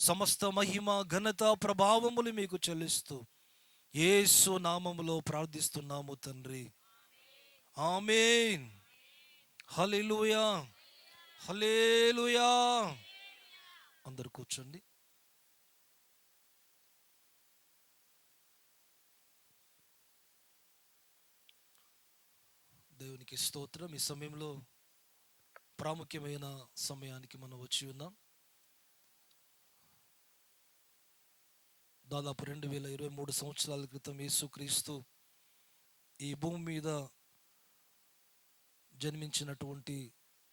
సమస్త మహిమ ఘనత ప్రభావములు మీకు చెల్లిస్తూ యేసు నామములో ప్రార్థిస్తున్నాము తండ్రి. ఆమేన్. హల్లెలూయా, హల్లెలూయా. అందరు కూర్చోండి. దేవునికి స్తోత్రం. ఈ సమయంలో ప్రాముఖ్యమైన సమయానికి మనం వచ్చి ఉన్నాం. దాదాపు 2023 సంవత్సరాల క్రితం యేసుక్రీస్తు ఈ భూమి మీద జన్మించినటువంటి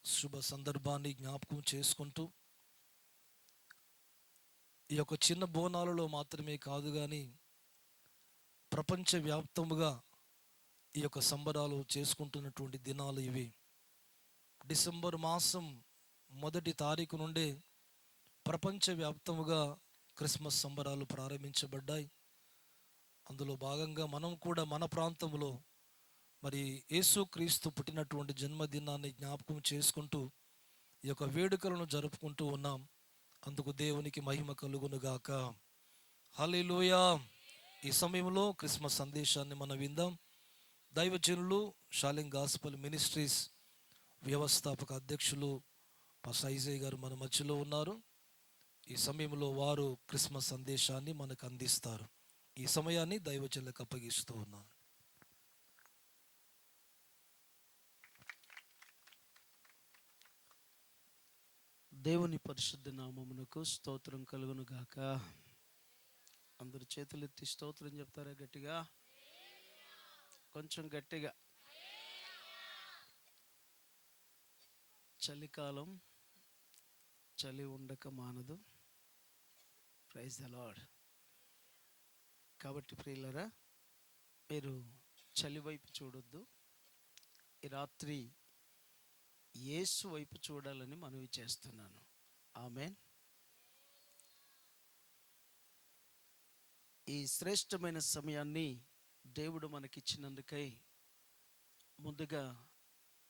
శుభ సందర్భాన్ని జ్ఞాపకం చేసుకుంటూ, ఈ యొక్క చిన్న బోనాలలో మాత్రమే కాదు కానీ ప్రపంచవ్యాప్తముగా ఈ యొక్క సంబరాలు చేసుకుంటున్నటువంటి దినాలు ఇవి. డిసెంబర్ మాసం 1వ తారీఖు నుండే ప్రపంచవ్యాప్తముగా క్రిస్మస్ సంబరాలు ప్రారంభించబడ్డాయి. అందులో భాగంగా మనం కూడా మన ప్రాంతంలో మరి యేసుక్రీస్తు పుట్టినటువంటి జన్మదినాన్ని జ్ఞాపకం చేసుకుంటూ ఈ యొక్క వేడుకలను జరుపుకుంటూ ఉన్నాం. అందుకు దేవునికి మహిమ కలుగునుగాక. హల్లెలూయా. ఈ సమయంలో క్రిస్మస్ సందేశాన్ని మనం విందాం. దైవజనులు షాలింగ్ గాస్పల్ మినిస్ట్రీస్ వ్యవస్థాపక అధ్యక్షులు పాస్టర్ ఐజయ్ గారు మన మధ్యలో ఉన్నారు. ఈ సమయంలో వారు క్రిస్మస్ సందేశాన్ని మనకు అందిస్తారు. ఈ సమయాన్ని దైవజనులకు అప్పగిస్తూ ఉన్నాను. దేవుని పరిశుద్ధ నామమునకు స్తోత్రం కలుగును గాక. అందరు చేతులెత్తి స్తోత్రం చెప్తారా గట్టిగా? కొంచెం గట్టిగా. చలికాలం, చలి ఉండక మానదు. Praise the Lord. కాబట్టి ప్రియులరా, మీరు చలి వైపు చూడొద్దు. ఈ రాత్రి యేసు వైపు చూడాలని మనవి చేస్తున్నాను. ఆమేన్. ఈ శ్రేష్టమైన సమయాన్ని దేవుడు మనకిచ్చినందుకై ముందుగా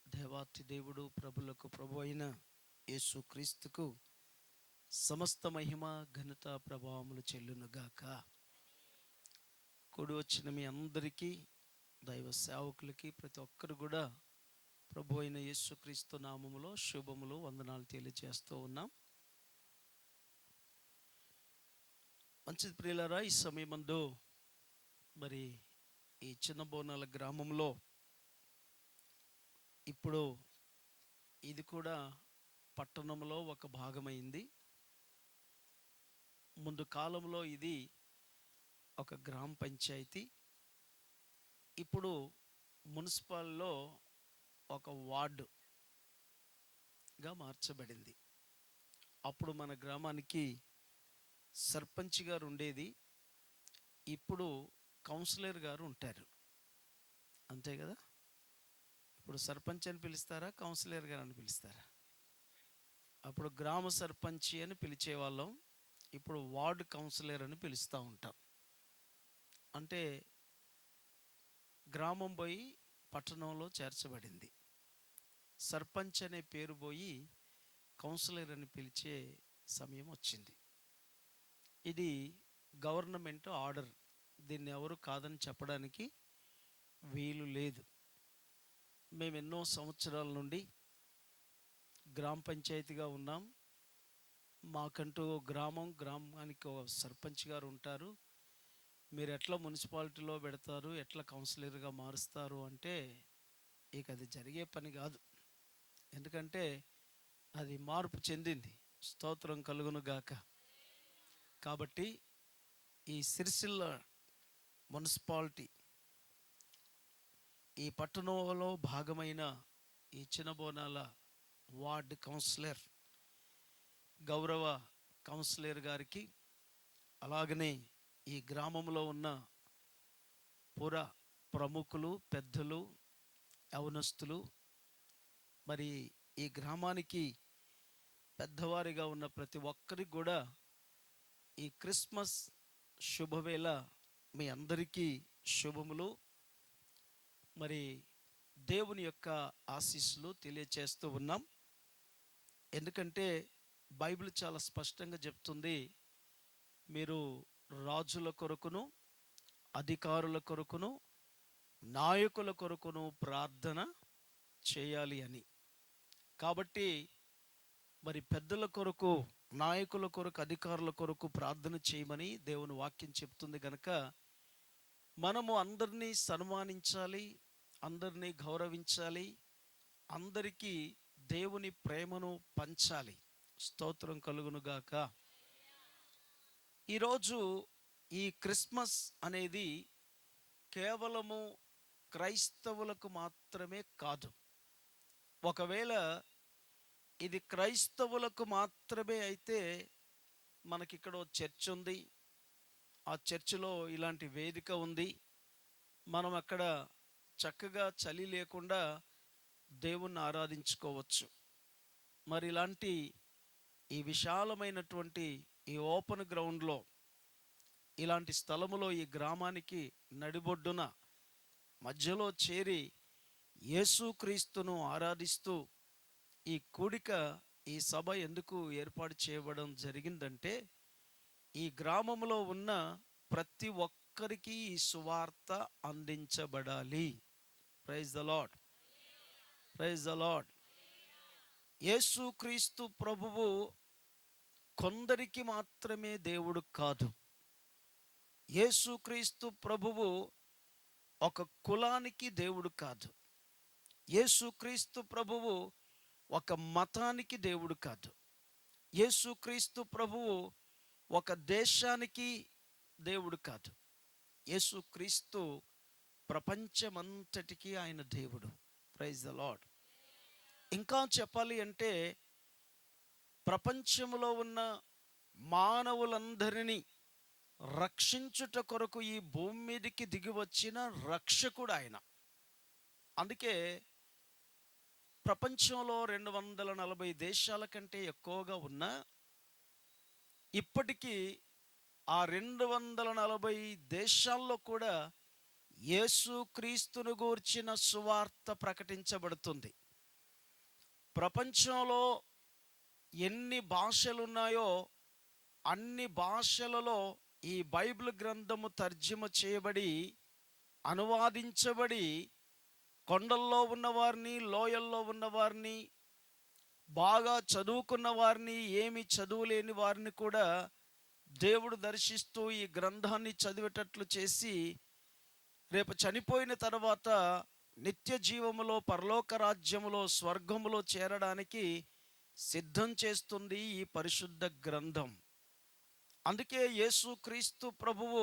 దేవాతి దేవుడు, ప్రభులకు ప్రభు అయిన యేసు క్రీస్తుకు సమస్త మహిమ ఘనత ప్రభావములు చెల్లునుగాక. కూడి వచ్చిన మీ అందరికీ, దైవ సేవకులకి, ప్రతి ఒక్కరు కూడా ప్రభు అయిన యేసు క్రీస్తు నామములో శుభములు, వందనాలు తెలియజేస్తూ ఉన్నాం. మంచిది ప్రియులారా, ఈ సమయమందు మరి ఈ చిన్న బోనాల గ్రామంలో ఇప్పుడు ఇది కూడా పట్టణంలో ఒక భాగమైంది. ముందు కాలంలో ఇది ఒక గ్రామ పంచాయతీ. ఇప్పుడు మున్సిపాల్లో ఒక వార్డుగా మార్చబడింది. అప్పుడు మన గ్రామానికి సర్పంచ్ గారు ఉండేది. ఇప్పుడు కౌన్సిలర్ గారు ఉంటారు. అంతే కదా? ఇప్పుడు సర్పంచ్ అని పిలుస్తారా, కౌన్సిలర్ గారు అని పిలుస్తారా? అప్పుడు గ్రామ సర్పంచ్ అని పిలిచేవాళ్ళం. ఇప్పుడు వార్డు కౌన్సిలర్ అని పిలుస్తూ ఉంటాం. అంటే గ్రామం పోయి పట్టణంలో చేర్చబడింది. సర్పంచ్ అనే పేరు పోయి కౌన్సిలర్ అని పిలిచే సమయం వచ్చింది. ఇది గవర్నమెంట్ ఆర్డర్. దీన్ని ఎవరు కాదని చెప్పడానికి వీలు లేదు. మేము ఎన్నో సంవత్సరాల నుండి గ్రామ పంచాయతీగా ఉన్నాం. మాకంటూ గ్రామానికి ఒక సర్పంచ్ గారు ఉంటారు. మీరు ఎట్లా మున్సిపాలిటీలో పెడతారు, ఎట్లా కౌన్సిలర్గా మారుస్తారు అంటే ఇక అది జరిగే పని కాదు. ఎందుకంటే అది మార్పు చెందింది. స్తోత్రం కలుగును గాక. కాబట్టి ఈ సిరిసిల్ల మున్సిపాలిటీ, ఈ పట్టణంలో భాగమైన ఈ చిన్న బోనాల వార్డ్ కౌన్సిలర్, గౌరవ కౌన్సిలర్ గారికి, అలాగనే ఈ గ్రామంలో ఉన్న పుర ప్రముఖులు, పెద్దలు, యవనస్తులు, మరి ఈ గ్రామానికి పెద్దవారిగా ఉన్న ప్రతి ఒక్కరికి కూడా ఈ క్రిస్మస్ శుభవేళ మీ అందరికీ శుభములు, మరి దేవుని యొక్క ఆశీస్సులు తెలియచేస్తూ ఉన్నాం. ఎందుకంటే బైబిల్ చాలా స్పష్టంగా చెప్తుంది, మీరు రాజుల కొరకును, అధికారుల కొరకును, నాయకుల కొరకును ప్రార్థన చేయాలి అని. కాబట్టి మరి పెద్దల కొరకు, నాయకుల కొరకు, అధికారుల కొరకు ప్రార్థన చేయమని దేవుని వాక్యం చెప్తుంది గనక మనము అందరినీ సన్మానించాలి, అందరినీ గౌరవించాలి, అందరికీ దేవుని ప్రేమను పంచాలి. స్తోత్రం కలుగునుగాక. ఈరోజు ఈ క్రిస్మస్ అనేది కేవలము క్రైస్తవులకు మాత్రమే కాదు. ఒకవేళ ఇది క్రైస్తవులకు మాత్రమే అయితే మనకిక్కడ చర్చ్ ఉంది, ఆ చర్చిలో ఇలాంటి వేదిక ఉంది, మనం అక్కడ చక్కగా చలి లేకుండా దేవుణ్ణి ఆరాధించుకోవచ్చు. మరి ఇలాంటి ఈ విశాలమైనటువంటి ఈ ఓపెన్ గ్రౌండ్లో, ఇలాంటి స్థలములో, ఈ గ్రామానికి నడిబొడ్డున మధ్యలో చేరి యేసుక్రీస్తును ఆరాధిస్తూ ఈ కూడిక, ఈ సభ ఎందుకు ఏర్పాటు చేయబడడం జరిగిందంటే ఈ గ్రామంలో ఉన్న ప్రతి ఒక్కరికి ఈ సువార్త అందించబడాలి. Praise the Lord, praise the Lord. యేసుక్రీస్తు ప్రభువు కొందరికి మాత్రమే దేవుడు కాదు. యేసుక్రీస్తు ప్రభువు ఒక కులానికి దేవుడు కాదు. యేసుక్రీస్తు ప్రభువు ఒక మతానికి దేవుడు కాదు. యేసుక్రీస్తు ప్రభువు ఒక దేశానికి దేవుడు కాదు. యేసుక్రీస్తు ప్రపంచమంతటికి ఆయన దేవుడు. Praise the Lord. ఇంకా చెప్పాలి అంటే ప్రపంచంలో ఉన్న మానవులందరినీ రక్షించుట కొరకు ఈ భూమి మీదకి దిగి వచ్చిన రక్షకుడు ఆయన. అందుకే ప్రపంచంలో 240 దేశాల కంటే ఎక్కువగా ఉన్న ఇప్పటికీ ఆ 240 దేశాల్లో కూడా యేసుక్రీస్తును గూర్చిన సువార్త ప్రకటించబడుతుంది. ప్రపంచంలో ఎన్ని భాషలున్నాయో అన్ని భాషలలో ఈ బైబిల్ గ్రంథము తర్జుమ చేయబడి, అనువాదించబడి, కొండల్లో ఉన్నవారిని, లోయల్లో ఉన్నవారిని, బాగా చదువుకున్న వారిని, ఏమి చదువులేని వారిని కూడా దేవుడు దర్శిస్తూ ఈ గ్రంథాన్ని చదివేటట్లు చేసి రేపు చనిపోయిన తర్వాత నిత్య జీవములో, పరలోక రాజ్యములో, స్వర్గములో చేరడానికి సిద్ధం చేస్తుంది ఈ పరిశుద్ధ గ్రంథం. అందుకే యేసుక్రీస్తు ప్రభువు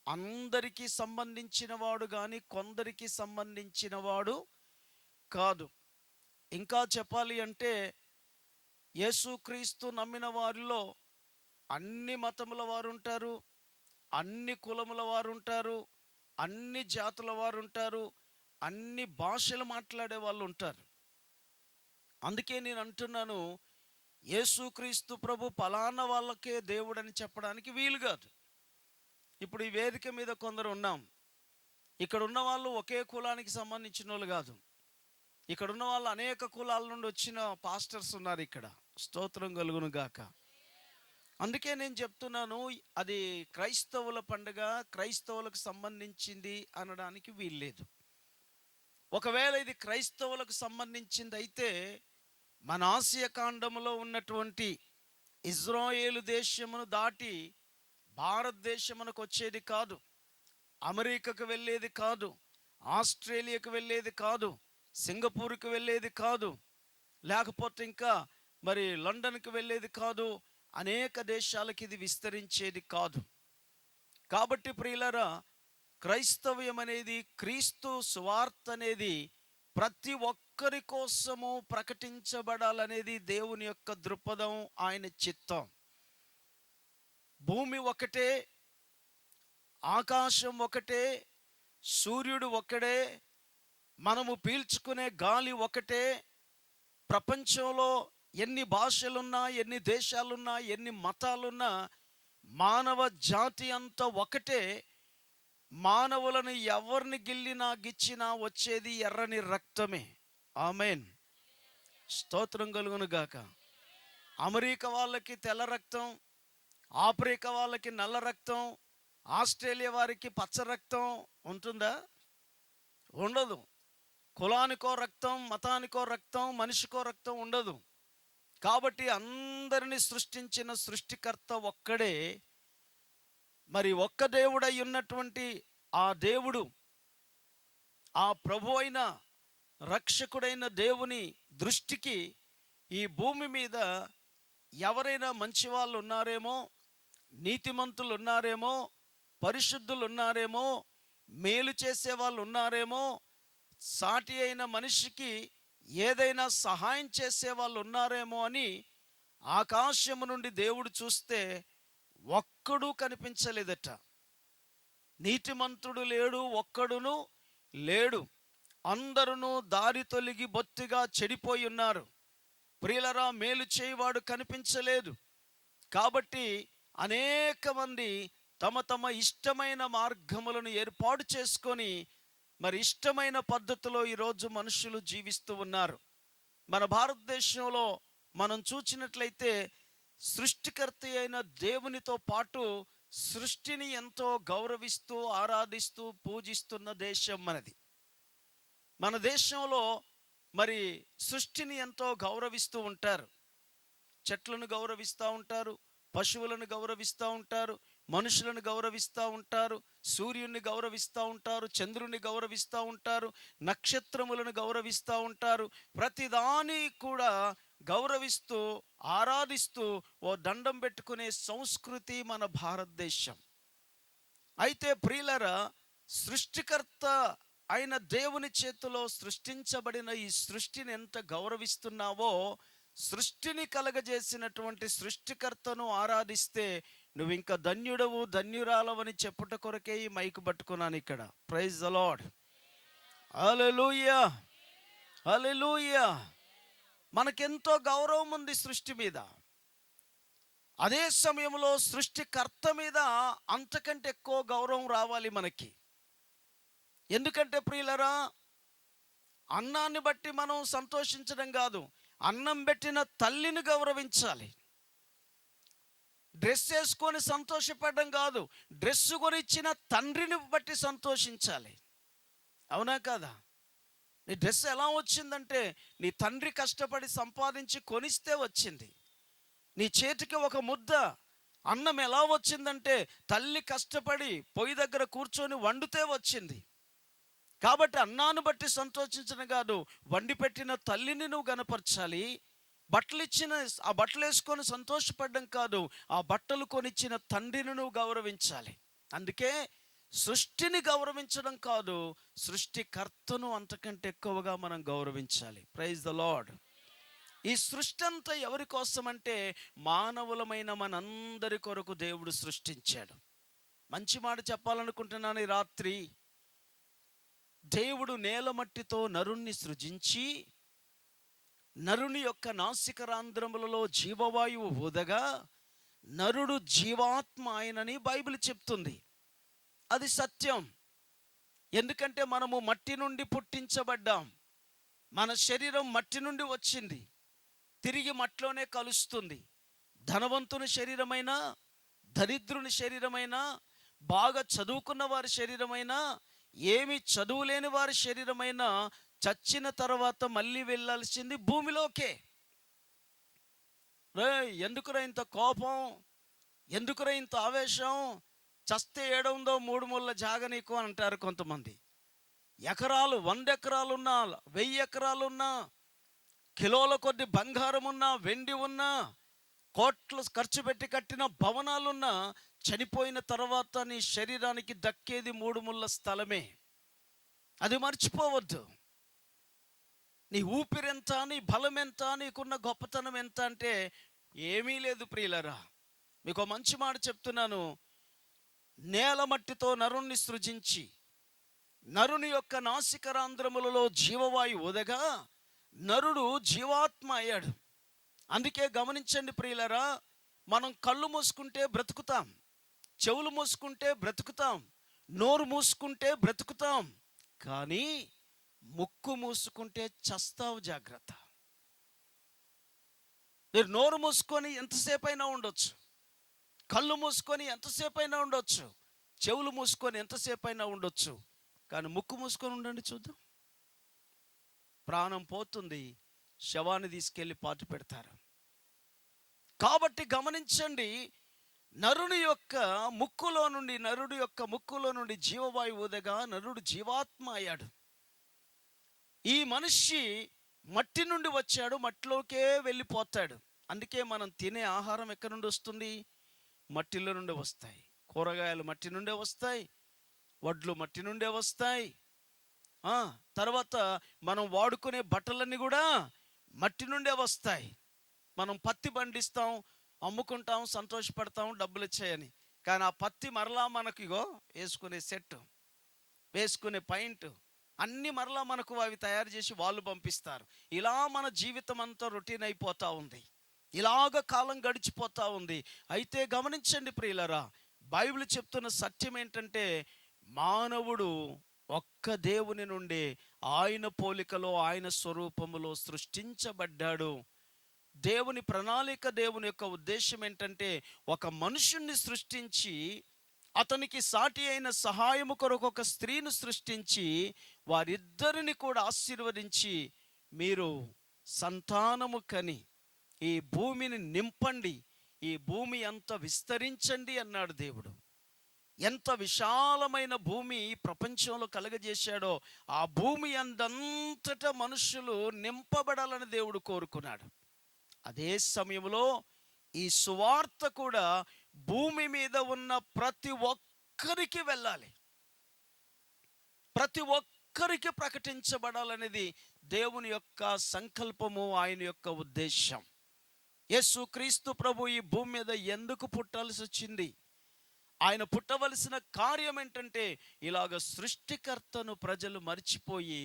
అందరికీ సంబంధించిన వాడు కానీ కొందరికి సంబంధించిన వాడు కాదు. ఇంకా చెప్పాలి అంటే యేసుక్రీస్తు నమ్మిన వారిలో అన్ని మతముల వారు ఉంటారు, అన్ని కులముల వారు ఉంటారు, అన్ని జాతుల వారు ఉంటారు, అన్ని భాషలు మాట్లాడే వాళ్ళు ఉంటారు. అందుకే నేను అంటున్నాను, యేసుక్రీస్తు ప్రభు పలానా వాళ్ళకే దేవుడని చెప్పడానికి వీలు కాదు. ఇప్పుడు ఈ వేదిక మీద కొందరు ఉన్నాం, ఇక్కడ ఉన్న వాళ్ళు ఒకే కులానికి సంబంధించిన వాళ్ళు కాదు. ఇక్కడ ఉన్న వాళ్ళు అనేక కులాల నుండి వచ్చిన పాస్టర్స్ ఉన్నారు ఇక్కడ. స్తోత్రం కలుగును గాక. అందుకే నేను చెప్తున్నాను, అది క్రైస్తవుల పండుగ, క్రైస్తవులకు సంబంధించింది అనడానికి వీల్లేదు. ఒకవేళ ఇది క్రైస్తవులకు సంబంధించింది అయితే మన ఆసియా ఖండములో ఉన్నటువంటి ఇజ్రాయేలు దేశమును దాటి భారతదేశమునకు వచ్చేది కాదు, అమెరికాకు వెళ్ళేది కాదు, ఆస్ట్రేలియాకు వెళ్ళేది కాదు, సింగపూర్కి వెళ్ళేది కాదు, లేకపోతే ఇంకా మరి లండన్కి వెళ్ళేది కాదు, అనేక దేశాలకి ఇది విస్తరించేది కాదు. కాబట్టి ప్రియులారా, క్రైస్తవ్యం అనేది, క్రీస్తు సువార్త అనేది ప్రతి ఒక్కరి కోసము ప్రకటించబడాలనేది దేవుని యొక్క దృక్పథం, ఆయన చిత్తం. భూమి ఒకటే, ఆకాశం ఒకటే, సూర్యుడు ఒకడే, మనము పీల్చుకునే గాలి ఒకటే. ప్రపంచంలో ఎన్ని భాషలున్నా, ఎన్ని దేశాలున్నా, ఎన్ని మతాలున్నా, మానవ జాతి అంతా ఒకటే. మానవులను ఎవరిని గిల్లినా గిచ్చినా వచ్చేది ఎర్రని రక్తమే. ఆమేన్. స్తోత్రం కలుగును గాక. అమెరికా వాళ్ళకి తెల్ల రక్తం, ఆఫ్రికా వాళ్ళకి నల్ల రక్తం, ఆస్ట్రేలియా వారికి పచ్చ రక్తం ఉంటుందా? ఉండదు. కులానికో రక్తం, మతానికో రక్తం, మనిషికో రక్తం ఉండదు. కాబట్టి అందరిని సృష్టించిన సృష్టికర్త ఒక్కడే. మరి ఒక్క దేవుడై ఉన్నటువంటి ఆ దేవుడు, ఆ ప్రభు అయిన రక్షకుడైన దేవుని దృష్టికి ఈ భూమి మీద ఎవరైనా మంచి వాళ్ళు ఉన్నారేమో, నీతిమంతులు ఉన్నారేమో, పరిశుద్ధులు ఉన్నారేమో, మేలు చేసే వాళ్ళు ఉన్నారేమో, సాటి అయిన మనిషికి ఏదైనా సహాయం చేసే వాళ్ళు ఉన్నారేమో అని ఆకాశము నుండి దేవుడు చూస్తే ఒక్కడూ కనిపించలేదట. నీతిమంతుడు లేడు, ఒక్కడును లేడు. అందరూ దారి తొలగి బొత్తిగా చెడిపోయి ఉన్నారు. ప్రియులరా, మేలు చేయవాడు కనిపించలేదు. కాబట్టి అనేక మంది తమ తమ ఇష్టమైన మార్గములను ఏర్పాటు చేసుకొని మరి ఇష్టమైన పద్ధతిలో ఈరోజు మనుషులు జీవిస్తూ ఉన్నారు. మన భారతదేశంలో మనం చూచినట్లయితే సృష్టికర్త అయిన దేవునితో పాటు సృష్టిని ఎంతో గౌరవిస్తూ ఆరాధిస్తూ పూజిస్తున్న దేశం మనది. మన దేశంలో మరి సృష్టిని ఎంతో గౌరవిస్తూ ఉంటారు. చెట్లను గౌరవిస్తూ ఉంటారు, పశువులను గౌరవిస్తూ ఉంటారు, మనుషులను గౌరవిస్తూ ఉంటారు, సూర్యుని గౌరవిస్తూ ఉంటారు, చంద్రుని గౌరవిస్తూ ఉంటారు, నక్షత్రములను గౌరవిస్తూ ఉంటారు. ప్రతిదాని కూడా గౌరవిస్తూ ఆరాధిస్తూ ఓ దండం పెట్టుకునే సంస్కృతి మన భారతదేశం. అయితే ప్రియులరా, సృష్టికర్త అయిన దేవుని చేతిలో సృష్టించబడిన ఈ సృష్టిని ఎంత గౌరవిస్తున్నావో, సృష్టిని కలగజేసినటువంటి సృష్టికర్తను ఆరాధిస్తే నువ్వు ఇంకా ధన్యుడవు, ధన్యురాలవని చెప్పుట కొరకే ఈ మైక్ పట్టుకున్నాను ఇక్కడ. Praise the Lord. Hallelujah, hallelujah. మనకెంతో గౌరవం ఉంది సృష్టి మీద. అదే సమయంలో సృష్టికర్త మీద అంతకంటే ఎక్కువ గౌరవం రావాలి మనకి. ఎందుకంటే ప్రియులరా, అన్నాన్ని బట్టి మనం సంతోషించడం కాదు, అన్నం పెట్టిన తల్లిని గౌరవించాలి. డ్రెస్ వేసుకొని సంతోషపడడం కాదు, డ్రెస్ కొనిచ్చిన తండ్రిని బట్టి సంతోషించాలి. అవునా కాదా? నీ డ్రెస్ ఎలా వచ్చిందంటే నీ తండ్రి కష్టపడి సంపాదించి కొనిస్తే వచ్చింది. నీ చేతికి ఒక ముద్ద అన్నం ఎలా వచ్చిందంటే తల్లి కష్టపడి పొయ్యి దగ్గర కూర్చొని వండితే వచ్చింది. కాబట్టి అన్నాన్ని బట్టి సంతోషించడం కాదు, వండి పెట్టిన తల్లిని నువ్వు గనపరచాలి. బట్టలు ఇచ్చిన ఆ బట్టలు వేసుకొని సంతోషపడడం కాదు, ఆ బట్టలు కొనిచ్చిన తండ్రిని నువ్వు గౌరవించాలి. అందుకే సృష్టిని గౌరవించడం కాదు, సృష్టికర్తను అంతకంటే ఎక్కువగా మనం గౌరవించాలి. Praise the Lord. ఈ సృష్టి అంతా ఎవరి కోసం అంటే మానవులమైన మనందరి కొరకు దేవుడు సృష్టించాడు. మంచి మాట చెప్పాలనుకుంటున్నాను ఈ రాత్రి. దేవుడు నేలమట్టితో నరుణ్ణి సృజించి నరుని యొక్క నాసికరాంధ్రములలో జీవవాయువు ఊదగా నరుడు జీవాత్మ ఆయనని బైబిల్ చెప్తుంది. అది సత్యం. ఎందుకంటే మనము మట్టి నుండి పుట్టించబడ్డాం. మన శరీరం మట్టి నుండి వచ్చింది, తిరిగి మట్టిలోనే కలుస్తుంది. ధనవంతుని శరీరమైనా, దరిద్రుని శరీరమైనా, బాగా చదువుకున్న వారి శరీరమైనా, ఏమి చదువులేని వారి శరీరమైనా చచ్చిన తర్వాత మళ్ళీ వెళ్ళాల్సింది భూమిలోకే. రే, ఎందుకురా ఇంత కోపం, ఎందుకురా ఇంత ఆవేశం, చస్తే ఏడుందో 3 మూల జాగ నీకు అని అంటారు కొంతమంది. ఎకరాలు 100 ఎకరాలున్నా, 1000 ఎకరాలున్నా, కిలోల కొద్ది బంగారం ఉన్నా, వెండి ఉన్నా, కోట్లు ఖర్చు పెట్టి కట్టిన భవనాలున్నా, చనిపోయిన తర్వాత నీ శరీరానికి దక్కేది 3 ముళ్ళ స్థలమే. అది మర్చిపోవద్దు. నీ ఊపిరెంత, నీ బలం ఎంత, నీకున్న గొప్పతనం ఎంత అంటే ఏమీ లేదు ప్రియులరా. మీకు మంచి మాట చెప్తున్నాను. నేల మట్టితో నరుణ్ణి సృజించి నరుని యొక్క నాసికరాంధ్రములలో జీవవాయు ఊదగా నరుడు జీవాత్మ అయ్యాడు. అందుకే గమనించండి ప్రియులరా, మనం కళ్ళు మూసుకుంటే బ్రతుకుతాం, చెవులు మూసుకుంటే బ్రతుకుతాం, నోరు మూసుకుంటే బ్రతుకుతాం. కానీ ముక్కు మూసుకుంటే చస్తావు. జాగ్రత్త. మీరు నోరు మూసుకొని ఎంతసేపు అయినా ఉండొచ్చు, కళ్ళు మూసుకొని ఎంతసేపు అయినా ఉండొచ్చు, చెవులు మూసుకొని ఎంతసేపు అయినా ఉండొచ్చు, కానీ ముక్కు మూసుకొని ఉండండి చూద్దాం. ప్రాణం పోతుంది, శవాన్ని తీసుకెళ్ళి పాతి పెడతారు. కాబట్టి గమనించండి, నరుడి యొక్క ముక్కులో నుండి జీవవాయువు ఊదగా నరుడు జీవాత్మ అయ్యాడు. ఈ మనిషి మట్టి నుండి వచ్చాడు, మట్టిలోకే వెళ్ళిపోతాడు. అందుకే మనం తినే ఆహారం ఎక్కడి నుండి వస్తుంది? మట్టిలో నుండి వస్తాయి. కూరగాయలు మట్టి నుండే వస్తాయి, వడ్లు మట్టి నుండే వస్తాయి. తర్వాత మనం వాడుకునే బట్టలన్నీ కూడా మట్టి నుండే వస్తాయి. మనం పత్తి పండిస్తాం, అమ్ముకుంటాం, సంతోషపడతాం డబ్బులు వచ్చాయని. కానీ ఆ పత్తి మరలా మనకు ఇగో వేసుకునే సెట్, వేసుకునే పాయింట్ అన్నీ మరలా మనకు అవి తయారు చేసి వాళ్ళు పంపిస్తారు. ఇలా మన జీవితం అంతా రొటీన్ అయిపోతూ ఉంది, ఇలాగ కాలం గడిచిపోతూ ఉంది. అయితే గమనించండి ప్రియులరా, బైబిల్ చెప్తున్న సత్యం ఏంటంటే, మానవుడు ఒక్క దేవుని నుండి ఆయన పోలికలో ఆయన స్వరూపములో సృష్టించబడ్డాడు. దేవుని ప్రణాళిక, దేవుని యొక్క ఉద్దేశం ఏంటంటే, ఒక మనుషుణ్ణి సృష్టించి అతనికి సాటి అయిన సహాయము కొరకు ఒక స్త్రీని సృష్టించి వారిద్దరిని కూడా ఆశీర్వదించి, మీరు సంతానము కని ఈ భూమిని నింపండి, ఈ భూమి అంత విస్తరించండి అన్నాడు దేవుడు. ఎంత విశాలమైన భూమి ఈ ప్రపంచంలో కలగజేశాడో, ఆ భూమి అందంతటా మనుషులు నింపబడాలని దేవుడు కోరుకున్నాడు. అదే సమయంలో ఈ సువార్త కూడా భూమి మీద ఉన్న ప్రతి ఒక్కరికి వెళ్ళాలి, ప్రతి ఒక్కరికి ప్రకటించబడాలనేది దేవుని యొక్క సంకల్పము, ఆయన యొక్క ఉద్దేశం. యేసుక్రీస్తు ప్రభు ఈ భూమి మీద ఎందుకు పుట్టాల్సి వచ్చింది? ఆయన పుట్టవలసిన కార్యం ఏంటంటే, ఇలాగ సృష్టికర్తను ప్రజలు మర్చిపోయి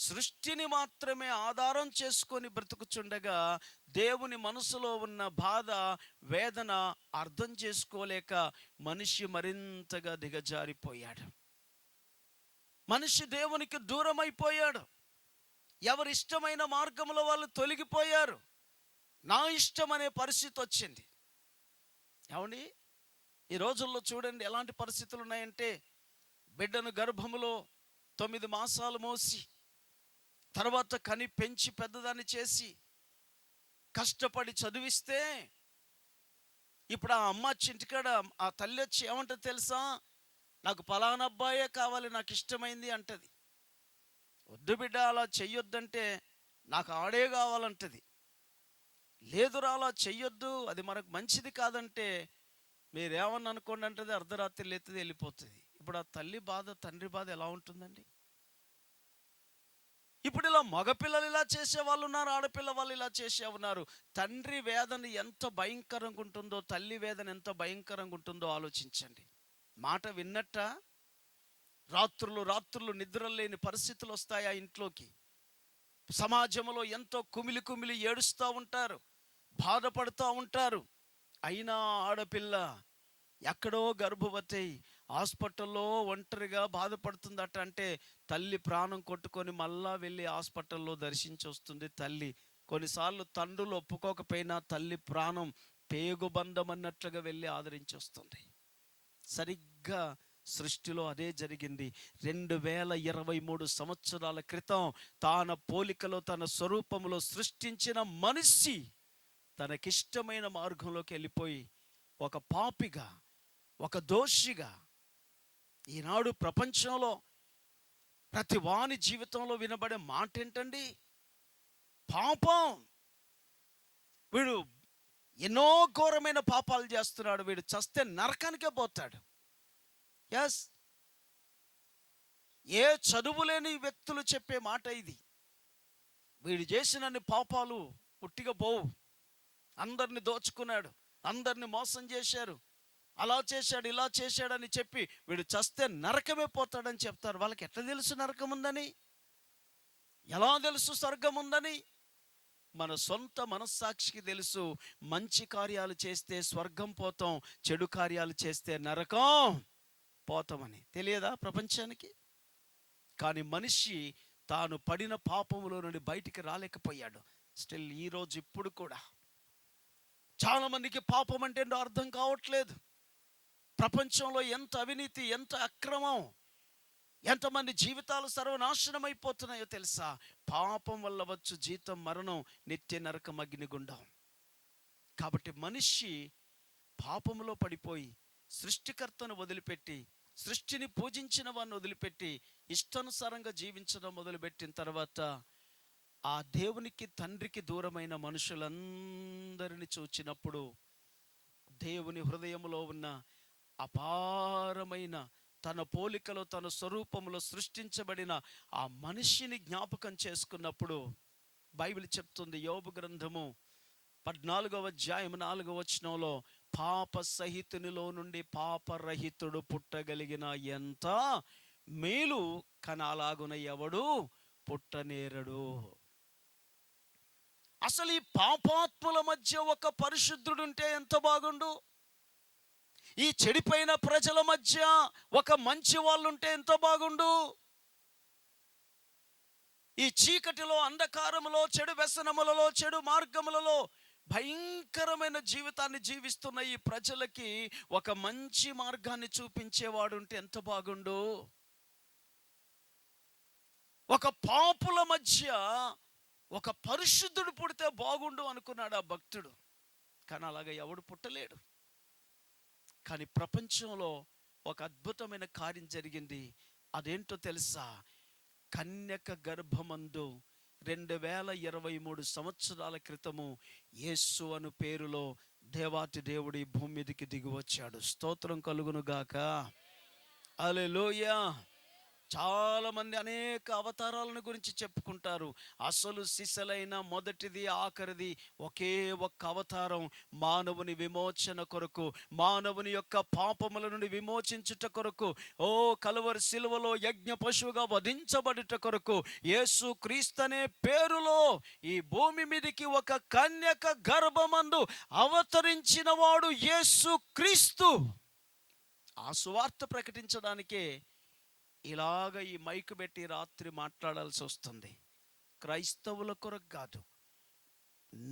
సృష్టిని మాత్రమే ఆధారం చేసుకొని బ్రతుకుచుండగా దేవుని మనసులో ఉన్న బాధ, వేదన అర్థం చేసుకోలేక మనిషి మరింతగా దిగజారిపోయాడు. మనిషి దేవునికి దూరం అయిపోయాడు. ఎవరి ఇష్టమైన మార్గంలో వాళ్ళు తొలగిపోయారు. నా ఇష్టం అనే పరిస్థితి వచ్చింది. ఏమండి, ఈ రోజుల్లో చూడండి ఎలాంటి పరిస్థితులు ఉన్నాయంటే, బిడ్డను గర్భములో 9 మాసాలు మోసి, తర్వాత కని పెంచి పెద్దదాన్ని చేసి కష్టపడి చదివిస్తే, ఇప్పుడు ఆ అమ్మ చింటికాడ ఆ తల్లి వచ్చి ఏమంటుంది తెలుసా? నాకు పలానా అబ్బాయే కావాలి, నాకు ఇష్టమైంది అంటది. వద్దు బిడ్డ, అలా చెయ్యొద్దంటే నాకు ఆడే కావాలంటది. లేదురా అలా చెయ్యొద్దు, అది మనకు మంచిది కాదంటే మీరేమన్నా అనుకోండి అంటది. అర్ధరాత్రి లేతుంది, వెళ్ళిపోతుంది. ఇప్పుడు ఆ తల్లి బాధ, తండ్రి బాధ ఎలా ఉంటుందండి? ఇప్పుడు ఇలా మగపిల్లలు ఇలా చేసే వాళ్ళు ఉన్నారు, ఆడపిల్ల వాళ్ళు ఇలా చేసే ఉన్నారు. తండ్రి వేదన ఎంత భయంకరంగా ఉంటుందో, తల్లి వేదన ఎంత భయంకరంగా ఉంటుందో ఆలోచించండి. మాట విన్నట్ట రాత్రులు నిద్రలేని పరిస్థితులు వస్తాయి ఆ ఇంట్లోకి. సమాజంలో ఎంతో కుమిలి కుమిలి ఏడుస్తూ ఉంటారు, బాధపడుతూ ఉంటారు. అయినా ఆడపిల్ల ఎక్కడో గర్భవతి హాస్పిటల్లో ఒంటరిగా బాధపడుతుందట అంటే, తల్లి ప్రాణం కొట్టుకొని మళ్ళా వెళ్ళి హాస్పిటల్లో దర్శించి వస్తుంది తల్లి. కొన్నిసార్లు తండ్రులు ఒప్పుకోకపోయినా తల్లి ప్రాణం పేగుబంధం అన్నట్లుగా వెళ్ళి ఆదరించి వస్తుంది. సరిగ్గా సృష్టిలో అదే జరిగింది. 2023 సంవత్సరాల క్రితం తన పోలికలో, తన స్వరూపంలో సృష్టించిన మనిషి తనకిష్టమైన మార్గంలోకి వెళ్ళిపోయి ఒక పాపిగా, ఒక దోషిగా, ఈనాడు ప్రపంచంలో ప్రతి వాని జీవితంలో వినబడే మాట ఏంటండి? పాపం. వీడు ఎన్నో ఘోరమైన పాపాలు చేస్తున్నాడు, వీడు చస్తే నరకానికే పోతాడు. ఎస్, ఏ చదువు లేని వ్యక్తులు చెప్పే మాట ఇది. వీడు చేసినన్ని పాపాలు పుట్టిగా పోవు. అందరిని దోచుకున్నాడు, అందరిని మోసం చేశారు, అలా చేశాడు, ఇలా చేశాడని చెప్పి వీడు చస్తే నరకమే పోతాడని చెప్తారు. వాళ్ళకి ఎట్లా తెలుసు నరకం ఉందని? ఎలా తెలుసు స్వర్గం ఉందని? మన సొంత మనస్సాక్షికి తెలుసు. మంచి కార్యాలు చేస్తే స్వర్గం పోతాం, చెడు కార్యాలు చేస్తే నరకం పోతామని. తెలియదా ప్రపంచానికి? కానీ మనిషి తాను పడిన పాపములో నుండి బయటికి రాలేకపోయాడు. స్టిల్ ఈరోజు ఇప్పుడు కూడా చాలా మందికి పాపం అంటే ఏంటో అర్థం కావట్లేదు. ప్రపంచంలో ఎంత అవినీతి, ఎంత అక్రమం, ఎంతమంది జీవితాలు సర్వనాశనం అయిపోతున్నాయో తెలుసా? పాపం వల్ల వచ్చు జీతం మరణం, నిత్య నరకం, అగ్నిగుండం. కాబట్టి మనిషి పాపములో పడిపోయి సృష్టికర్తను వదిలిపెట్టి, సృష్టిని పూజించిన వారిని వదిలిపెట్టి ఇష్టానుసారంగా జీవించడం మొదలుపెట్టిన తర్వాత ఆ దేవునికి తండ్రికి దూరమైన మనుషులందరిని చూచినప్పుడు దేవుని హృదయంలో ఉన్న అపారమైన తన పోలికలో తన స్వరూపంలో సృష్టించబడిన ఆ మనిషిని జ్ఞాపకం చేసుకున్నప్పుడు బైబిల్ చెప్తుంది, యోబు గ్రంథము 14వ అధ్యాయం 4వ వచనంలో, పాప సహితునిలో నుండి పాపరహితుడు పుట్టగలిగిన ఎంత మేలు కనాలాగున ఎవడు పుట్టనేరడు. అసలు ఈ పాపాత్ముల మధ్య ఒక పరిశుద్ధుడుంటే ఎంత బాగుండు. ఈ చెడిపోయిన ప్రజల మధ్య ఒక మంచి వాళ్ళు ఉంటే ఎంత బాగుండు. ఈ చీకటిలో, అంధకారములో, చెడు వ్యసనములలో, చెడు మార్గములలో భయంకరమైన జీవితాన్ని జీవిస్తున్న ఈ ప్రజలకి ఒక మంచి మార్గాన్ని చూపించేవాడు ఉంటే ఎంత బాగుండు. ఒక పాపుల మధ్య ఒక పరిశుద్ధుడు పుడితే బాగుండు అనుకున్నాడు ఆ భక్తుడు. కానీ అలాగా ఎవడు పుట్టలేడు. కానీ ప్రపంచంలో ఒక అద్భుతమైన కార్యం జరిగింది. అదేంటో తెలుసా? కన్యక గర్భమందు 2023 సంవత్సరాల క్రితము యేసు అను పేరులో దేవాతి దేవుడి భూమి మీదకి దిగి వచ్చాడు. స్తోత్రం కలుగును గాక. హల్లెలూయా. చాలా మంది అనేక అవతారాలను గురించి చెప్పుకుంటారు. అసలు సిసలైన మొదటిది ఆఖరిది ఒకే ఒక్క అవతారం, మానవుని విమోచన కొరకు, మానవుని యొక్క పాపముల నుండి విమోచించుట కొరకు, కలువరి సిలువలో యజ్ఞ పశువుగా వధించబడుట కొరకు యేసు క్రీస్తు అనే పేరులో ఈ భూమి మీదకి ఒక కన్యక గర్భమందు అవతరించిన వాడు యేసు క్రీస్తు. ఆ సువార్త ప్రకటించడానికే ఇలాగ ఈ మైకు పెట్టి రాత్రి మాట్లాడాల్సి వస్తుంది. క్రైస్తవుల కొరకు కాదు,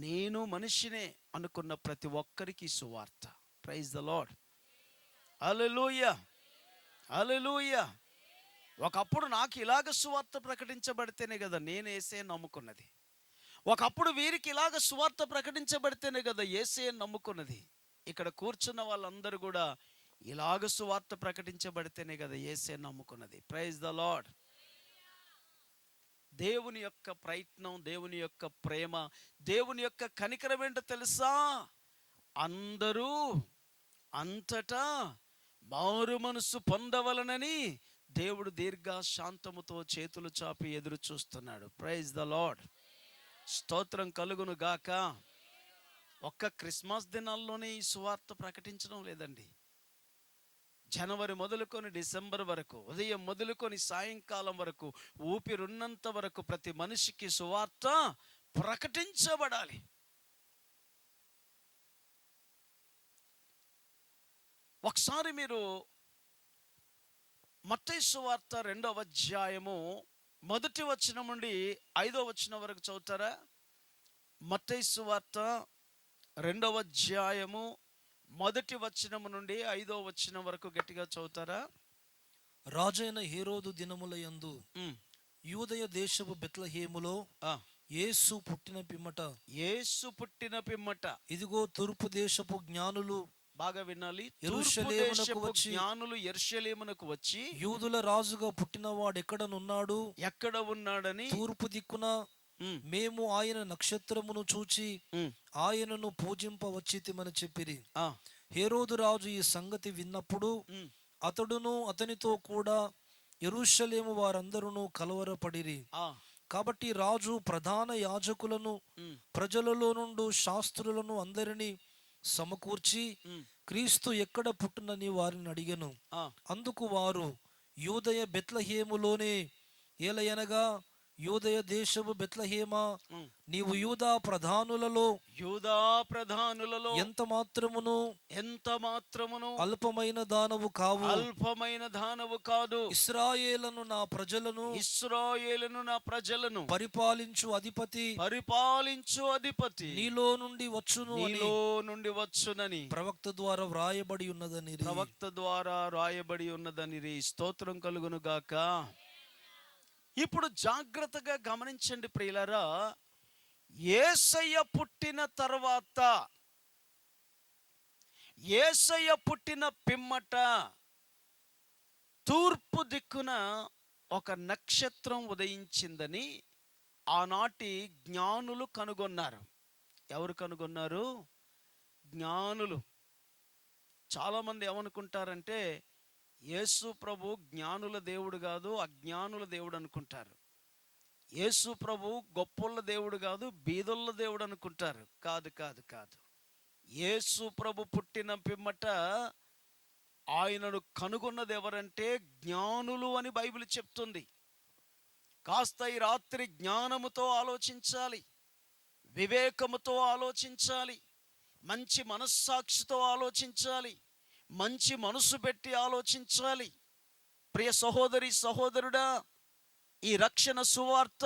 నేను మనిషినే అనుకున్న ప్రతి ఒక్కరికి సువార్త. Praise the Lord. Hallelujah, hallelujah. ఒకప్పుడు నాకు ఇలాగ సువార్త ప్రకటించబడితేనే కదా నేను యేసయ్యను నమ్ముకున్నది. ఒకప్పుడు వీరికి ఇలాగ సువార్త ప్రకటించబడితేనే కదా యేసయ్యను నమ్ముకున్నది. ఇక్కడ కూర్చున్న వాళ్ళందరూ కూడా ఇలాగ సువార్త ప్రకటించబడితేనే కదా యేసయ్యను నమ్ముకున్నది. Praise the Lord. దేవుని యొక్క ప్రయత్నం, దేవుని యొక్క ప్రేమ, దేవుని యొక్క కనికరం ఏంటో తెలుసా? అందరూ అంతటా మారు మనసు పొందవలనని దేవుడు దీర్ఘశాంతముతో చేతులు చాపి ఎదురు చూస్తున్నాడు. Praise the Lord. స్తోత్రం కలుగును గాక. ఒక్క క్రిస్మస్ దినాల్లోనే ఈ సువార్త ప్రకటించడం లేదండి. జనవరి మొదలుకొని డిసెంబర్ వరకు, ఉదయం మొదలుకొని సాయంకాలం వరకు, ఊపిరున్నంత వరకు ప్రతి మనిషికి సువార్త ప్రకటించబడాలి. ఒకసారి మీరు మత్తయి సువార్త 2వ అధ్యాయము 1వ వచనం నుండి 5వ వచనం వరకు చదువుతారా? మత్తయి సువార్త 2వ అధ్యాయము 1వ వచనం నుండి 5వ వచనం వరకు గట్టిగా చదువుతారా? రాజైన హేరోదు దినముల యందు యూదయ దేశపు బెత్లెహేములో యేసు పుట్టిన పిమ్మట ఇదిగో తూర్పు దేశపు జ్ఞానులు, బాగా వినాలి, జ్ఞానులు యెరూషలేమునకు వచ్చి యూదుల రాజుగా పుట్టినవాడు ఎక్కడ ఉన్నాడని తూర్పు దిక్కున మేము ఆయన నక్షత్రమును చూచి ఆయనను పూజింపవచ్చితిమని చెప్పిరి. హేరోదు రాజు ఈ సంగతి విన్నప్పుడు అతడును అతనితో కూడా యెరూషలేము వారందరూ కలవరపడిరి. కాబట్టి రాజు ప్రధాన యాజకులను, ప్రజలలో నుండి శాస్త్రులను అందరినీ సమకూర్చి క్రీస్తు ఎక్కడ పుట్టునని వారిని అడిగెను. అందుకు వారు యూదయ బెత్లెహేములోనే, ఏలయనగా యూదయ దేశము బెత్లెహేమా, ఉమ్. నీవు యూదా ప్రధానులలో యూదా ప్రధానులలో ఎంత మాత్రమును ఎంత మాత్రమును అల్పమైన దానవు కావు. అల్పమైన దానవు కాదు. ఇశ్రాయేలును నా ప్రజలను ఇశ్రాయేలును నా ప్రజలను పరిపాలించు అధిపతి పరిపాలించు అధిపతి నీలో నుండి వచ్చును అని నీలో నుండి వచ్చునని ప్రవక్త ద్వారా వ్రాయబడి ఉన్నదని. ప్రవక్త ద్వారా రాయబడి ఉన్నదని స్తోత్రం కలుగును గాక. ఇప్పుడు జాగ్రత్తగా గమనించండి ప్రియులారా, యేసయ్య పుట్టిన తర్వాత, యేసయ్య పుట్టిన పిమ్మట తూర్పు దిక్కున ఒక నక్షత్రం ఉదయించిందని ఆనాటి జ్ఞానులు కనుగొన్నారు. ఎవరు కనుగొన్నారు? జ్ఞానులు. చాలామంది ఏమనుకుంటారంటే యేసు ప్రభు జ్ఞానుల దేవుడు కాదు, అజ్ఞానుల దేవుడు అనుకుంటారు. యేసు ప్రభు గొప్పోళ్ళ దేవుడు కాదు, బీదోళ్ళ దేవుడు అనుకుంటారు. కాదు కాదు కాదు. యేసు ప్రభు పుట్టిన పిమ్మట ఆయనను కనుగొన్నది ఎవరంటే జ్ఞానులు అని బైబిల్ చెప్తుంది. కాస్త ఈ రాత్రి జ్ఞానముతో ఆలోచించాలి, వివేకముతో ఆలోచించాలి, మంచి మనస్సాక్షితో ఆలోచించాలి, మంచి మనసు పెట్టి ఆలోచించాలి. ప్రియ సహోదరి సహోదరుడా, ఈ రక్షణ సువార్త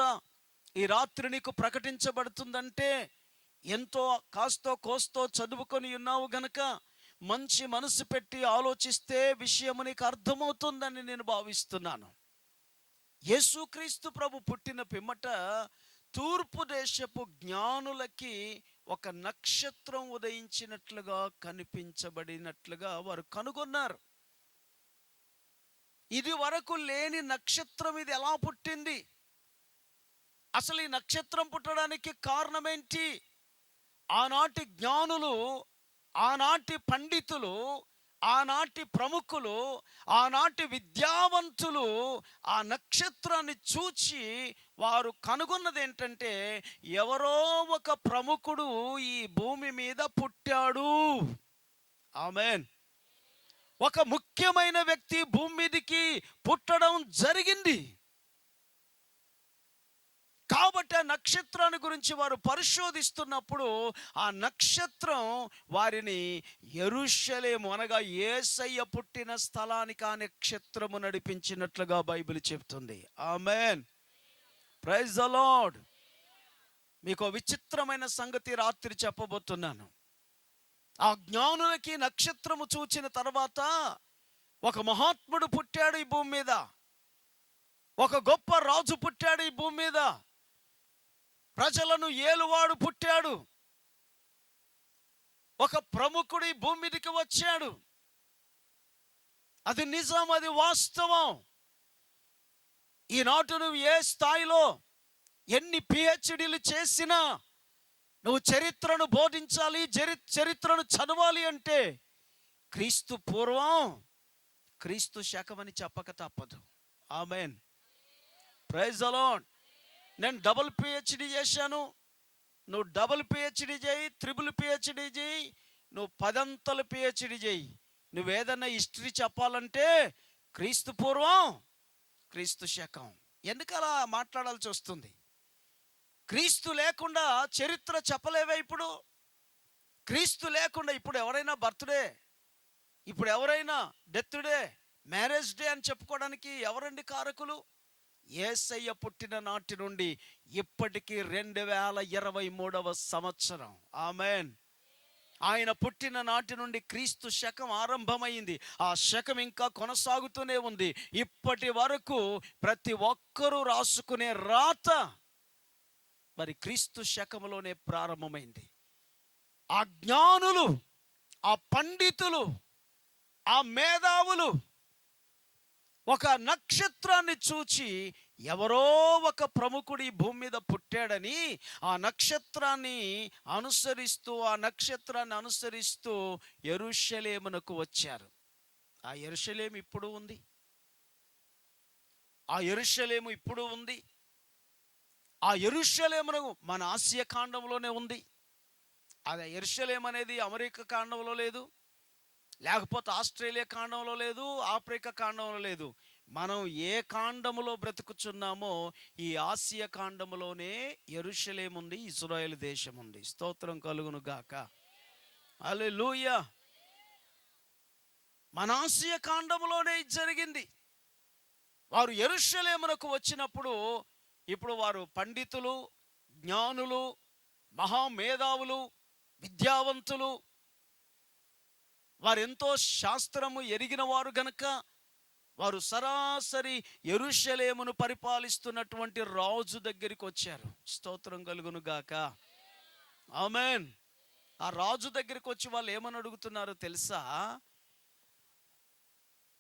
ఈ రాత్రి నీకు ప్రకటించబడుతుందంటే ఎంతో కాస్తో కోస్తో చదువుకొని ఉన్నావు గనక మంచి మనసు పెట్టి ఆలోచిస్తే విషయము నీకు అర్థమవుతుందని నేను భావిస్తున్నాను. యేసుక్రీస్తు ప్రభు పుట్టిన పిమ్మట తూర్పు దేశపు జ్ఞానులకి ఒక నక్షత్రం ఉదయించినట్లుగా కనిపించబడినట్లుగా వారు కనుగొన్నారు. ఇది వరకు లేని నక్షత్రం ఇది ఎలా పుట్టింది? అసలు ఈ నక్షత్రం పుట్టడానికి కారణం ఏంటి? ఆనాటి జ్ఞానులు, ఆనాటి పండితులు, ఆనాటి ప్రముఖులు, ఆనాటి విద్యావంతులు ఆ నక్షత్రాన్ని చూచి వారు కనుగొన్నది ఏంటంటే ఎవరో ఒక ప్రముఖుడు ఈ భూమి మీద పుట్టాడు. ఆమేన్. ఒక ముఖ్యమైన వ్యక్తి భూమి మీదకి పుట్టడం జరిగింది. కాబట్టి ఆ నక్షత్రాన్ని గురించి వారు పరిశోధిస్తున్నప్పుడు ఆ నక్షత్రం వారిని యెరూషలేము అనగా యేసయ్య పుట్టిన స్థలానికి ఆ నక్షత్రము నడిపించినట్లుగా బైబిల్ చెప్తుంది. ఆమేన్. Praise the Lord. మీకు విచిత్రమైన సంగతి రాత్రి చెప్పబోతున్నాను. ఆ జ్ఞానులకి నక్షత్రము చూచిన తర్వాత ఒక మహాత్ముడు పుట్టాడు ఈ భూమి మీద, ఒక గొప్ప రాజు పుట్టాడు ఈ భూమి మీద, ప్రజలను ఏలువాడు పుట్టాడు, ఒక ప్రముఖుడు ఈ భూమి మీదకి వచ్చాడు. అది నిజం, అది వాస్తవం. ఈనాటి నువ్వు ఏ స్థాయిలో ఎన్ని పిహెచ్డీలు చేసినా నువ్వు చరిత్రను బోధించాలి, చరిత్రను చదవాలి అంటే క్రీస్తు పూర్వం క్రీస్తు శకమని చెప్పక తప్పదు. ఆమేన్. Praise the Lord. నేను డబుల్ పిహెచ్డి చేశాను, నువ్వు డబుల్ పిహెచ్డి చేయి, త్రిబుల్ పిహెచ్డి చేయి, నువ్వు 10 అంతలు పిహెచ్డి చేయి, నువ్వేదన్నా హిస్టరీ చెప్పాలంటే క్రీస్తు పూర్వం క్రీస్తు శకం. ఎందుకు అలా మాట్లాడాల్సి వస్తుంది? క్రీస్తు లేకుండా చరిత్ర చెప్పలేవే. ఇప్పుడు క్రీస్తు లేకుండా ఇప్పుడు ఎవరైనా బర్త్డే, ఇప్పుడు ఎవరైనా డెత్ డే, మ్యారేజ్ డే అని చెప్పుకోవడానికి ఎవరండి కారకులు? యేసయ్య పుట్టిన నాటి నుండి ఇప్పటికీ 2023వ సంవత్సరం. ఆమేన్. ఆయన పుట్టిన నాటి నుండి క్రీస్తు శకం ఆరంభమైంది. ఆ శకం ఇంకా కొనసాగుతూనే ఉంది. ఇప్పటి వరకు ప్రతి ఒక్కరూ రాసుకునే రాత మరి క్రీస్తు శకములోనే ప్రారంభమైంది. ఆ జ్ఞానులు, ఆ పండితులు, ఆ మేధావులు ఒక నక్షత్రాన్ని చూచి ఎవరో ఒక ప్రముఖుడి భూమి మీద పుట్టాడని ఆ నక్షత్రాన్ని అనుసరిస్తూ యెరూషలేమునకు వచ్చారు. ఆ యెరూషలేము ఇప్పుడు ఉంది. ఆ యెరూషలేము ఇప్పుడు ఉంది. ఆ యెరూషలేమును మన ఆసియా ఖండంలోనే ఉంది. అది యెరూషలేము అనేది అమెరికా ఖండంలో లేదు, లేకపోతే ఆస్ట్రేలియా ఖండంలో లేదు, ఆఫ్రికా ఖండంలో లేదు. మనం ఏ కాండములో బ్రతుకుచున్నామో ఈ ఆసియా కాండములోనే యెరూషలేము ఉంది, ఇజ్రాయేల్ దేశం ఉంది. స్తోత్రం కలుగును గాక. హల్లెలూయా. మన ఆసియా కాండములోనే ఇది జరిగింది. వారు యెరూషలేమునకు వచ్చినప్పుడు ఇప్పుడు వారు పండితులు, జ్ఞానులు, మహామేధావులు, విద్యావంతులు, వారెంతో శాస్త్రము ఎరిగిన వారు గనుక వారు సరాసరి యెరూషలేమును పరిపాలిస్తున్నటువంటి రాజు దగ్గరికి వచ్చారు. స్తోత్రం కలుగును గాక. ఆమేన్. ఆ రాజు దగ్గరికి వచ్చి వాళ్ళు ఏమని అడుగుతున్నారో తెలుసా?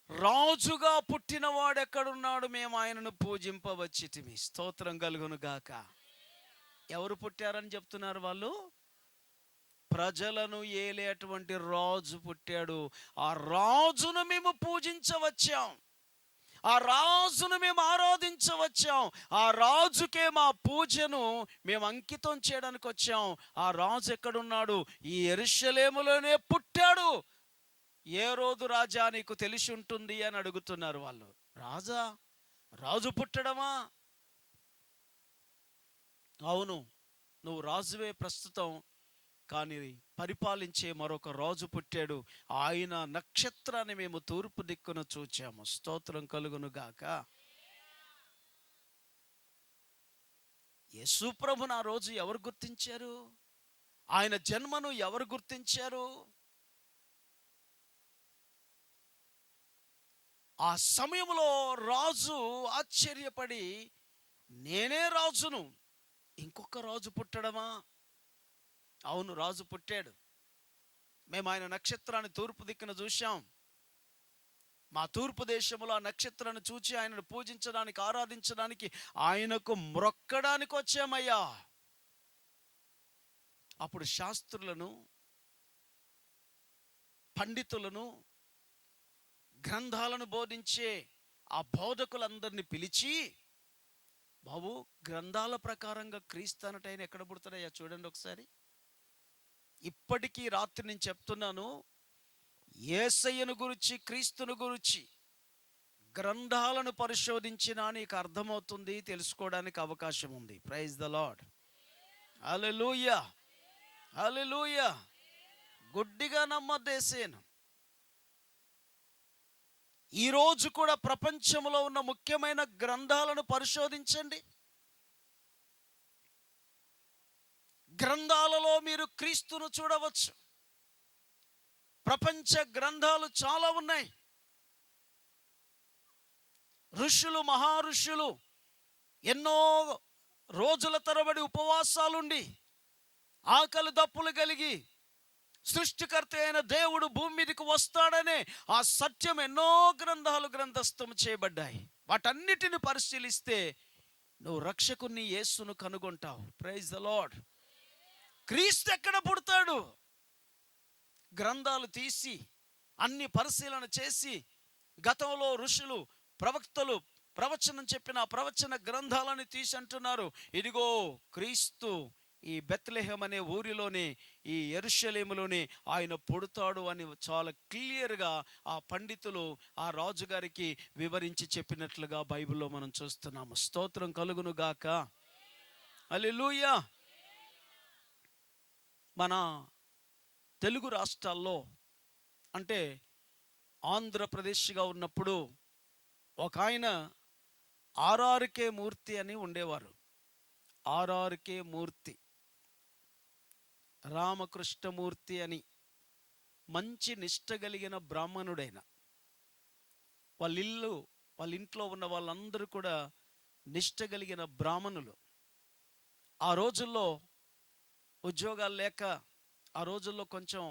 రాజుగా పుట్టినవాడు ఎక్కడున్నాడు, మేము ఆయనను పూజింపవచ్చితిమి. స్తోత్రం కలుగును గాక. ఎవరు పుట్టారని చెప్తున్నారు వాళ్ళు? ప్రజలను ఏలేటువంటి రాజు పుట్టాడు. ఆ రాజును మేము పూజించవచ్చాం, ఆ రాజును మేము ఆరాధించవచ్చాం, ఆ రాజుకే మా పూజను మేము అంకితం చేయడానికి వచ్చాం. ఆ రాజు ఎక్కడున్నాడు? ఈ యెరూషలేములోనే పుట్టాడు. ఏ రోజు రాజా నీకు తెలిసి ఉంటుంది అని అడుగుతున్నారు వాళ్ళు. రాజా? రాజు పుట్టడమా? అవును, నువ్వు రాజువే ప్రస్తుతం, కానీ పరిపాలించే మరొక రాజు పుట్టాడు. ఆయన నక్షత్రాన్ని మేము తూర్పు దిక్కున చూచాము. స్తోత్రం కలుగును గాక. యేసు ప్రభుని ఆ రోజు ఎవరు గుర్తించారు? ఆయన జన్మను ఎవరు గుర్తించారు? ఆ సమయంలో రాజు ఆశ్చర్యపడి, నేనే రాజును, ఇంకొక రాజు పుట్టడమా? అవును, రాజు పుట్టాడు. మేము ఆయన నక్షత్రాన్ని తూర్పు దిక్కున చూశాం. మా తూర్పు దేశంలో ఆ నక్షత్రాన్ని చూచి ఆయనను పూజించడానికి, ఆరాధించడానికి, ఆయనకు మ్రొక్కడానికి వచ్చామయ్యా. అప్పుడు శాస్త్రులను, పండితులను, గ్రంథాలను బోధించే ఆ బోధకులందరినీ పిలిచి, బాబు, గ్రంథాల ప్రకారంగా క్రీస్తు అనటైన ఎక్కడ పుడతాడయ్యా చూడండి ఒకసారి. ఇప్పటికీ రాత్రి నేను చెప్తున్నాను, యేసయ్యను గురించి, క్రీస్తును గురించి గ్రంథాలను పరిశోధించినా నీకు అర్థమవుతుంది, తెలుసుకోవడానికి అవకాశం ఉంది. Praise the Lord. Hallelujah, hallelujah. గుడ్డిగా నమ్మద్దేసేను. ఈరోజు కూడా ప్రపంచంలో ఉన్న ముఖ్యమైన గ్రంథాలను పరిశోధించండి. గ్రంథాలలో మీరు క్రీస్తును చూడవచ్చు. ప్రపంచ గ్రంథాలు చాలా ఉన్నాయి. ఋషులు, మహారుషులు ఎన్నో రోజుల తరబడి ఉపవాసాలుండి, ఆకలి దప్పులు కలిగి, సృష్టికర్త అయిన దేవుడు భూమి మీదకి వస్తాడనే ఆ సత్యం ఎన్నో గ్రంథాలు గ్రంథస్థం చేయబడ్డాయి. వాటన్నిటిని పరిశీలిస్తే నువ్వు రక్షకుని యేసును కనుగొంటావు. Praise the lord. క్రీస్తు ఎక్కడ పుడతాడు? గ్రంథాలు తీసి అన్ని పరిశీలన చేసి, గతంలో ఋషులు, ప్రవక్తలు ప్రవచనం చెప్పిన ప్రవచన గ్రంథాలను తీసి అంటున్నారు, ఇదిగో క్రీస్తు ఈ బెత్లెహేం అనే ఊరిలోనే, ఈ యెరూషలేములోనే ఆయన పుడతాడు అని చాలా క్లియర్గా ఆ పండితులు ఆ రాజుగారికి వివరించి చెప్పినట్లుగా బైబిల్లో మనం చూస్తున్నాము. స్తోత్రం కలుగును గాక. హల్లెలూయా. మన తెలుగు రాష్ట్రాల్లో, అంటే ఆంధ్రప్రదేశ్గా ఉన్నప్పుడు ఒక ఆయన ఆర్ఆర్కే మూర్తి అని ఉండేవారు. ఆర్ఆర్కే మూర్తి, రామకృష్ణమూర్తి అని, మంచి నిష్ట కలిగిన బ్రాహ్మణుడైన. వాళ్ళ ఇంట్లో ఉన్న వాళ్ళందరూ కూడా నిష్ట కలిగిన బ్రాహ్మణులు. ఆ రోజుల్లో ఉద్యోగాలు లేక, ఆ రోజుల్లో కొంచెం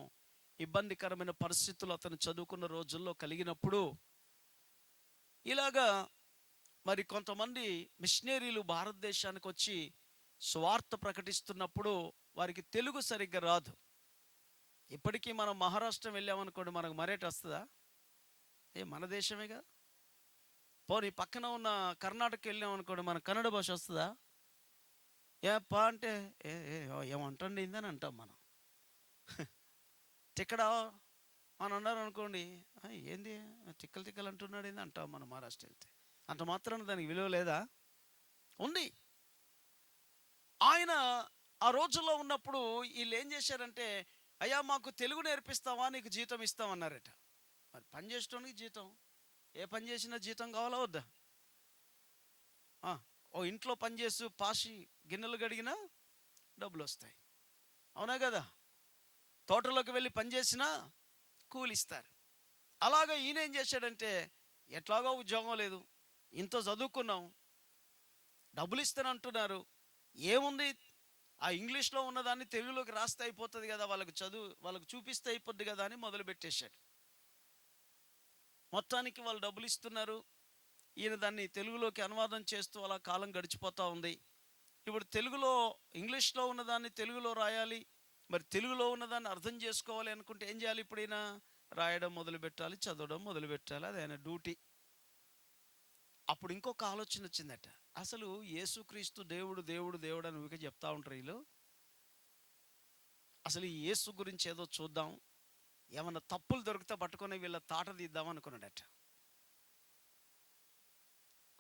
ఇబ్బందికరమైన పరిస్థితులు అతను చదువుకున్న రోజుల్లో కలిగినప్పుడు, ఇలాగా మరి కొంతమంది మిషనరీలు భారతదేశానికి వచ్చి స్వార్థ ప్రకటిస్తున్నప్పుడు వారికి తెలుగు సరిగ్గా రాదు. ఇప్పటికీ మనం మహారాష్ట్ర వెళ్ళామనుకోండి, మనకు మరేటి వస్తుందా? మన దేశమేగా. పోనీ పక్కన ఉన్న కర్ణాటక వెళ్ళామనుకోండి, మన కన్నడ భాష వస్తుందా? ఏపా అంటే ఏమంటండి ఇందని అంటాం మనం. ఇక్కడ అని అన్నారు అనుకోండి, ఏంది తిక్కలు తిక్కలు అంటున్నాడు ఏంది అంటాం మనం మహారాష్ట్ర వెళ్తే. అంత మాత్రాన దానికి విలువ లేదా? ఉంది. ఆయన ఆ రోజుల్లో ఉన్నప్పుడు వీళ్ళు ఏం చేశారంటే, అయ్యా మాకు తెలుగు నేర్పిస్తావా, నీకు జీతం ఇస్తామన్నారట. మరి పని చేసేటోనికి జీతం, ఏ పని చేసినా జీతం కావాలా వద్దా? ఓ ఇంట్లో పని చేస్తూ పాసి గిన్నెలు గడిగినా డబ్బులు వస్తాయి, అవునా కదా? తోటలోకి వెళ్ళి పని చేసినా కూలి ఇస్తారు. అలాగా ఈయన ఏం చేశాడంటే, ఎట్లాగో ఉద్యోగం లేదు, ఇంత చదువుకున్నాం, డబ్బులు ఇస్తానంటున్నారు, ఏముంది ఆ ఇంగ్లీష్లో ఉన్నదాన్ని తెలుగులోకి రాస్తే అయిపోతుంది కదా, వాళ్ళకు చూపిస్తే అయిపోద్ది కదా అని మొదలుపెట్టేశాడు. మొత్తానికి వాళ్ళు డబ్బులు ఇస్తున్నారు, ఈయన దాన్ని తెలుగులోకి అనువాదం చేస్తూ అలా కాలం గడిచిపోతూ ఉంది. ఇప్పుడు ఇంగ్లీష్లో ఉన్నదాన్ని తెలుగులో రాయాలి, మరి తెలుగులో ఉన్నదాన్ని అర్థం చేసుకోవాలి అనుకుంటే ఏం చేయాలి? ఇప్పుడు ఈయన రాయడం మొదలుపెట్టాలి, చదవడం మొదలుపెట్టాలి, అది ఆయన డ్యూటీ. అప్పుడు ఇంకొక ఆలోచన వచ్చిందట, అసలు యేసుక్రీస్తు దేవుడు దేవుడు దేవుడు అని ఊరికే చెప్తా ఉంటారు వీళ్ళు, అసలు ఈ యేసు గురించి ఏదో చూద్దాం, ఏమన్నా తప్పులు దొరికితే పట్టుకొని వీళ్ళ తాట తీద్దాం అనుకున్నాడట.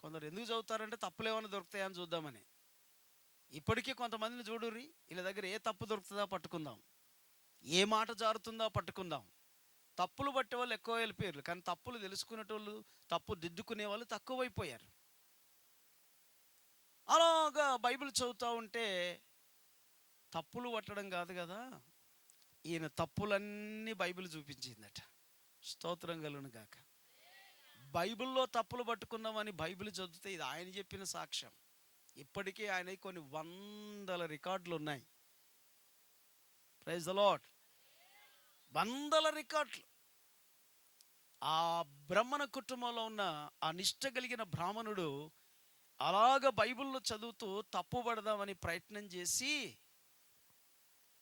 కొందరు ఎందుకు చదువుతారంటే తప్పులు ఏమైనా దొరుకుతాయని చూద్దామని. ఇప్పటికీ కొంతమందిని చూడుర్రి, వీళ్ళ దగ్గర ఏ తప్పు దొరుకుతుందా పట్టుకుందాం, ఏ మాట జారుతుందా పట్టుకుందాం. తప్పులు పట్టే వాళ్ళు ఎక్కువ వెళ్ళిపోయారు, కానీ తప్పులు తెలుసుకునేటోళ్ళు, తప్పు దిద్దుకునే వాళ్ళు తక్కువైపోయారు. అలాగా బైబిల్ చదువుతూ ఉంటే తప్పులు పట్టడం కాదు కదా, ఈయన తప్పులన్నీ బైబిల్ చూపించిందట. స్తోత్రం కలుగును గాక. బైబిల్లో తప్పులు పట్టుకున్నామని బైబిల్ చదివితే ఇది ఆయన చెప్పిన సాక్ష్యం. ఇప్పటికీ ఆయన కొన్ని వందల రికార్డులు ఉన్నాయి. Praise the Lord. వందల రికార్డులు. ఆ బ్రహ్మణ కుటుంబంలో ఉన్న ఆ నిష్ట కలిగిన బ్రాహ్మణుడు అలాగ బైబిల్లో చదువుతూ తప్పు పడదామని ప్రయత్నం చేసి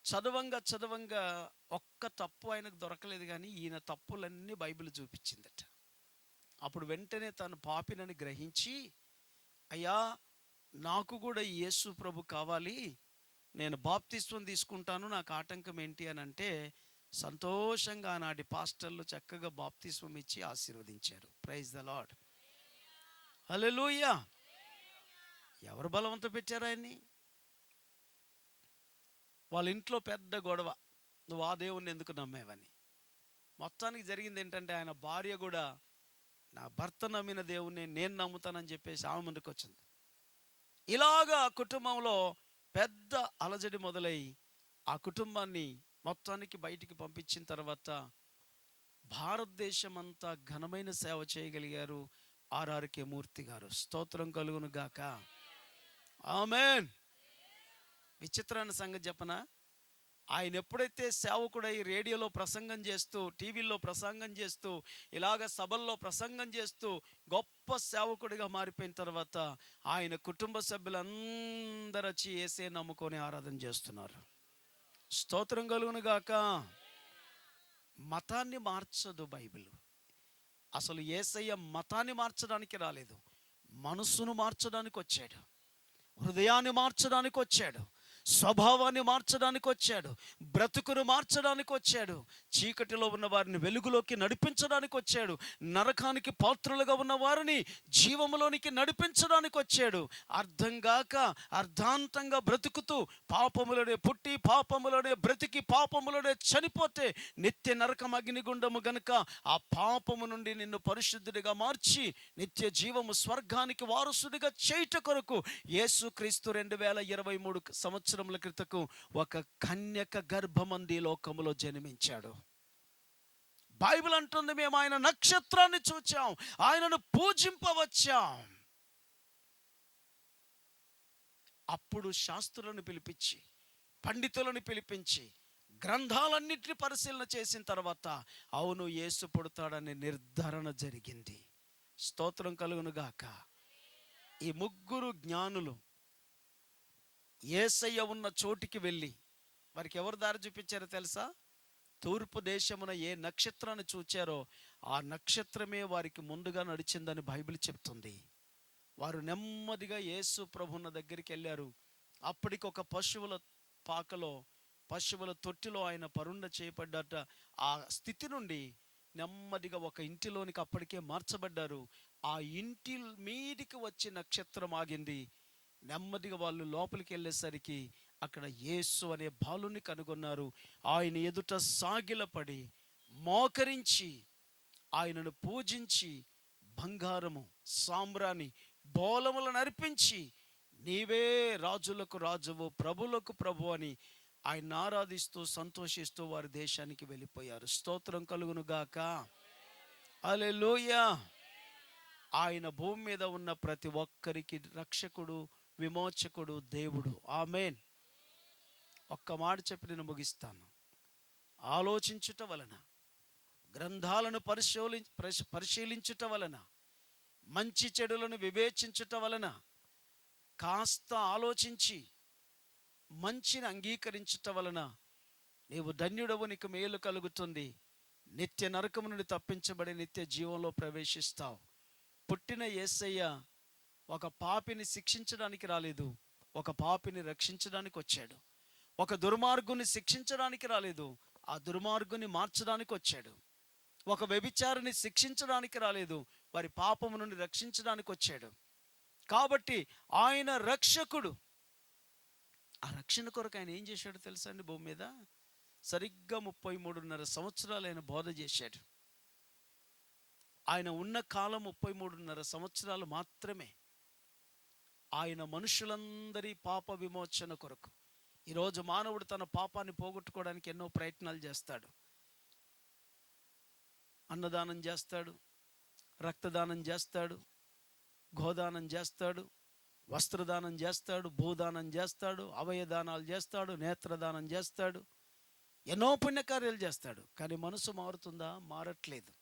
చదవంగా ఒక్క తప్పు ఆయనకు దొరకలేదు, కానీ ఈయన తప్పులన్నీ బైబిల్ చూపించిందట. అప్పుడు వెంటనే తను పాపినని గ్రహించి, అయ్యా నాకు కూడా యేసు ప్రభు కావాలి, నేను బాప్తిస్వం తీసుకుంటాను, నాకు ఆటంకం ఏంటి అని అంటే సంతోషంగా ఆనాటి పాస్టర్లు చక్కగా బాప్తిస్వం ఇచ్చి ఆశీర్వదించారు. Praise the Lord. హల్లెలూయా. ఎవరు బలవంత పెట్టారు ఆయన్ని? వాళ్ళ ఇంట్లో పెద్ద గొడవ, నువ్వు ఆ దేవుణ్ణి ఎందుకు నమ్మేవని. మొత్తానికి జరిగింది ఏంటంటే, ఆయన భార్య కూడా నా భర్త నమ్మిన దేవుణ్ణి నేను నమ్ముతానని చెప్పేసి ఆమె ముందుకు వచ్చింది. ఇలాగా కుటుంబంలో పెద్ద అలజడి మొదలై ఆ కుటుంబాన్ని మొత్తానికి బయటికి పంపించిన తర్వాత భారతదేశం అంతా ఘనమైన సేవ చేయగలిగారు ఆర్ఆర్కే మూర్తి గారు. స్తోత్రం కలుగును గాక. ఆమేన్. విచిత్రమైన సంగతి చెప్పనా, ఆయన ఎప్పుడైతే సేవకుడై రేడియోలో ప్రసంగం చేస్తూ, టీవీల్లో ప్రసంగం చేస్తూ, ఇలాగ సభల్లో ప్రసంగం చేస్తూ గొప్ప సేవకుడిగా మారిపోయిన తర్వాత ఆయన కుటుంబ సభ్యులందరూ వచ్చి యేసే నమ్ముకొని ఆరాధన చేస్తున్నారు. స్తోత్రం కలుగును గాక. మతాన్ని మార్చదు బైబిల్. అసలు యేసయ్య మతాన్ని మార్చడానికి రాలేదు, మనసును మార్చడానికి వచ్చాడు, హృదయాన్ని మార్చడానికి వచ్చాడు, స్వభావాన్ని మార్చడానికి వచ్చాడు, బ్రతుకును మార్చడానికి వచ్చాడు, చీకటిలో ఉన్న వారిని వెలుగులోకి నడిపించడానికి వచ్చాడు, నరకానికి పాత్రులుగా ఉన్న వారిని జీవములోనికి నడిపించడానికి వచ్చాడు. అర్థం గాక అర్ధాంతంగా బ్రతుకుతూ పాపములోనే పుట్టి పాపములోనే బ్రతికి పాపములోనే చనిపోతే నిత్య నరకం అగ్నిగుండము గనుక ఆ పాపము నుండి నిన్ను పరిశుద్ధుడిగా మార్చి నిత్య జీవము స్వర్గానికి వారసుడిగా చేయుట కొరకు యేసుక్రీస్తు 2023 సంవత్సరముల క్రితకు ఒక కన్యక గర్భమంది లోకములో జన్మించాడు. బైబిల్ అంటుంది, మేము ఆయన నక్షత్రాన్ని చూచాం, ఆయనను పూజింపవచ్చాం. అప్పుడు శాస్త్రులను పిలిపించి, పండితులను పిలిపించి, గ్రంథాలన్నిటిని పరిశీలన చేసిన తర్వాత అవును యేసు పుడతాడని నిర్ధారణ జరిగింది. స్తోత్రం కలుగును గాక. ఈ ముగ్గురు జ్ఞానులు యేసయ్య ఉన్న చోటికి వెళ్ళి వారికి ఎవరు దారి చూపించారో తెలుసా? తూర్పు దేశమున ఏ నక్షత్రాన్ని చూచారో ఆ నక్షత్రమే వారికి ముందుగా నడిచిందని బైబిల్ చెప్తుంది. వారు నెమ్మదిగా యేసు ప్రభువున్న దగ్గరికి వెళ్ళారు. అప్పటికి ఒక పశువుల పాకలో, పశువుల తొట్టిలో ఆయన పరుండ చేయబడ్డట. ఆ స్థితి నుండి నెమ్మదిగా ఒక ఇంటిలోనికి అప్పటికే మార్చబడ్డారు. ఆ ఇంటి మీదికి వచ్చి నక్షత్రం ఆగింది. నెమ్మదిగా వాళ్ళు లోపలికి వెళ్ళేసరికి అక్కడ యేసు అనే బాలుని కనుగొన్నారు. ఆయన ఎదుట సాగిలపడి మోకరించి ఆయనను పూజించి బంగారము సాంబ్రాణి బోలములను అర్పించి, నీవే రాజులకు రాజువు ప్రభులకు ప్రభు అని ఆయన ఆరాధిస్తూ సంతోషిస్తూ వారి దేశానికి వెళ్ళిపోయారు. స్తోత్రం కలుగును గాక. హల్లెలూయా. ఆయన భూమి మీద ఉన్న ప్రతి ఒక్కరికి రక్షకుడు, విమోచకుడు దేవుడు. ఆమేన్. ఒక్క మాట చెప్పి నేను ముగిస్తాను. ఆలోచించుట వలన, గ్రంథాలను పరిశీలించుట వలన, మంచి చెడులను వివేచించుట వలన, కాస్త ఆలోచించి మంచిని అంగీకరించుట వలన నీవు ధన్యుడవు, నీకు మేలు కలుగుతుంది. నిత్య నరకము నుండి తప్పించబడి నిత్య జీవంలో ప్రవేశిస్తావు. పుట్టిన యేసయ్య ఒక పాపిని శిక్షించడానికి రాలేదు, ఒక పాపిని రక్షించడానికి వచ్చాడు. ఒక దుర్మార్గుని శిక్షించడానికి రాలేదు, ఆ దుర్మార్గుని మార్చడానికి వచ్చాడు. ఒక వ్యభిచారిని శిక్షించడానికి రాలేదు, వారి పాపము నుండి రక్షించడానికి వచ్చాడు. కాబట్టి ఆయన రక్షకుడు. ఆ రక్షణ కొరకు ఆయన ఏం చేశాడు తెలుసా అండి? భూమి మీద సరిగ్గా 33.5 సంవత్సరాలు ఆయన బోధ చేశాడు. ఆయన ఉన్న కాలం 33.5 సంవత్సరాలు మాత్రమే. ఆయన మనుషులందరి పాప విమోచన కొరకు. ఈరోజు మానవుడు తన పాపాన్ని పోగొట్టుకోవడానికి ఎన్నో ప్రయత్నాలు చేస్తాడు. అన్నదానం చేస్తాడు, రక్తదానం చేస్తాడు, గోదానం చేస్తాడు, వస్త్రదానం చేస్తాడు, భూదానం చేస్తాడు, అవయదానాలు చేస్తాడు, నేత్రదానం చేస్తాడు, ఎన్నో పుణ్యకార్యాలు చేస్తాడు. కానీ మనసు మారుతుందా? మారట్లేదు.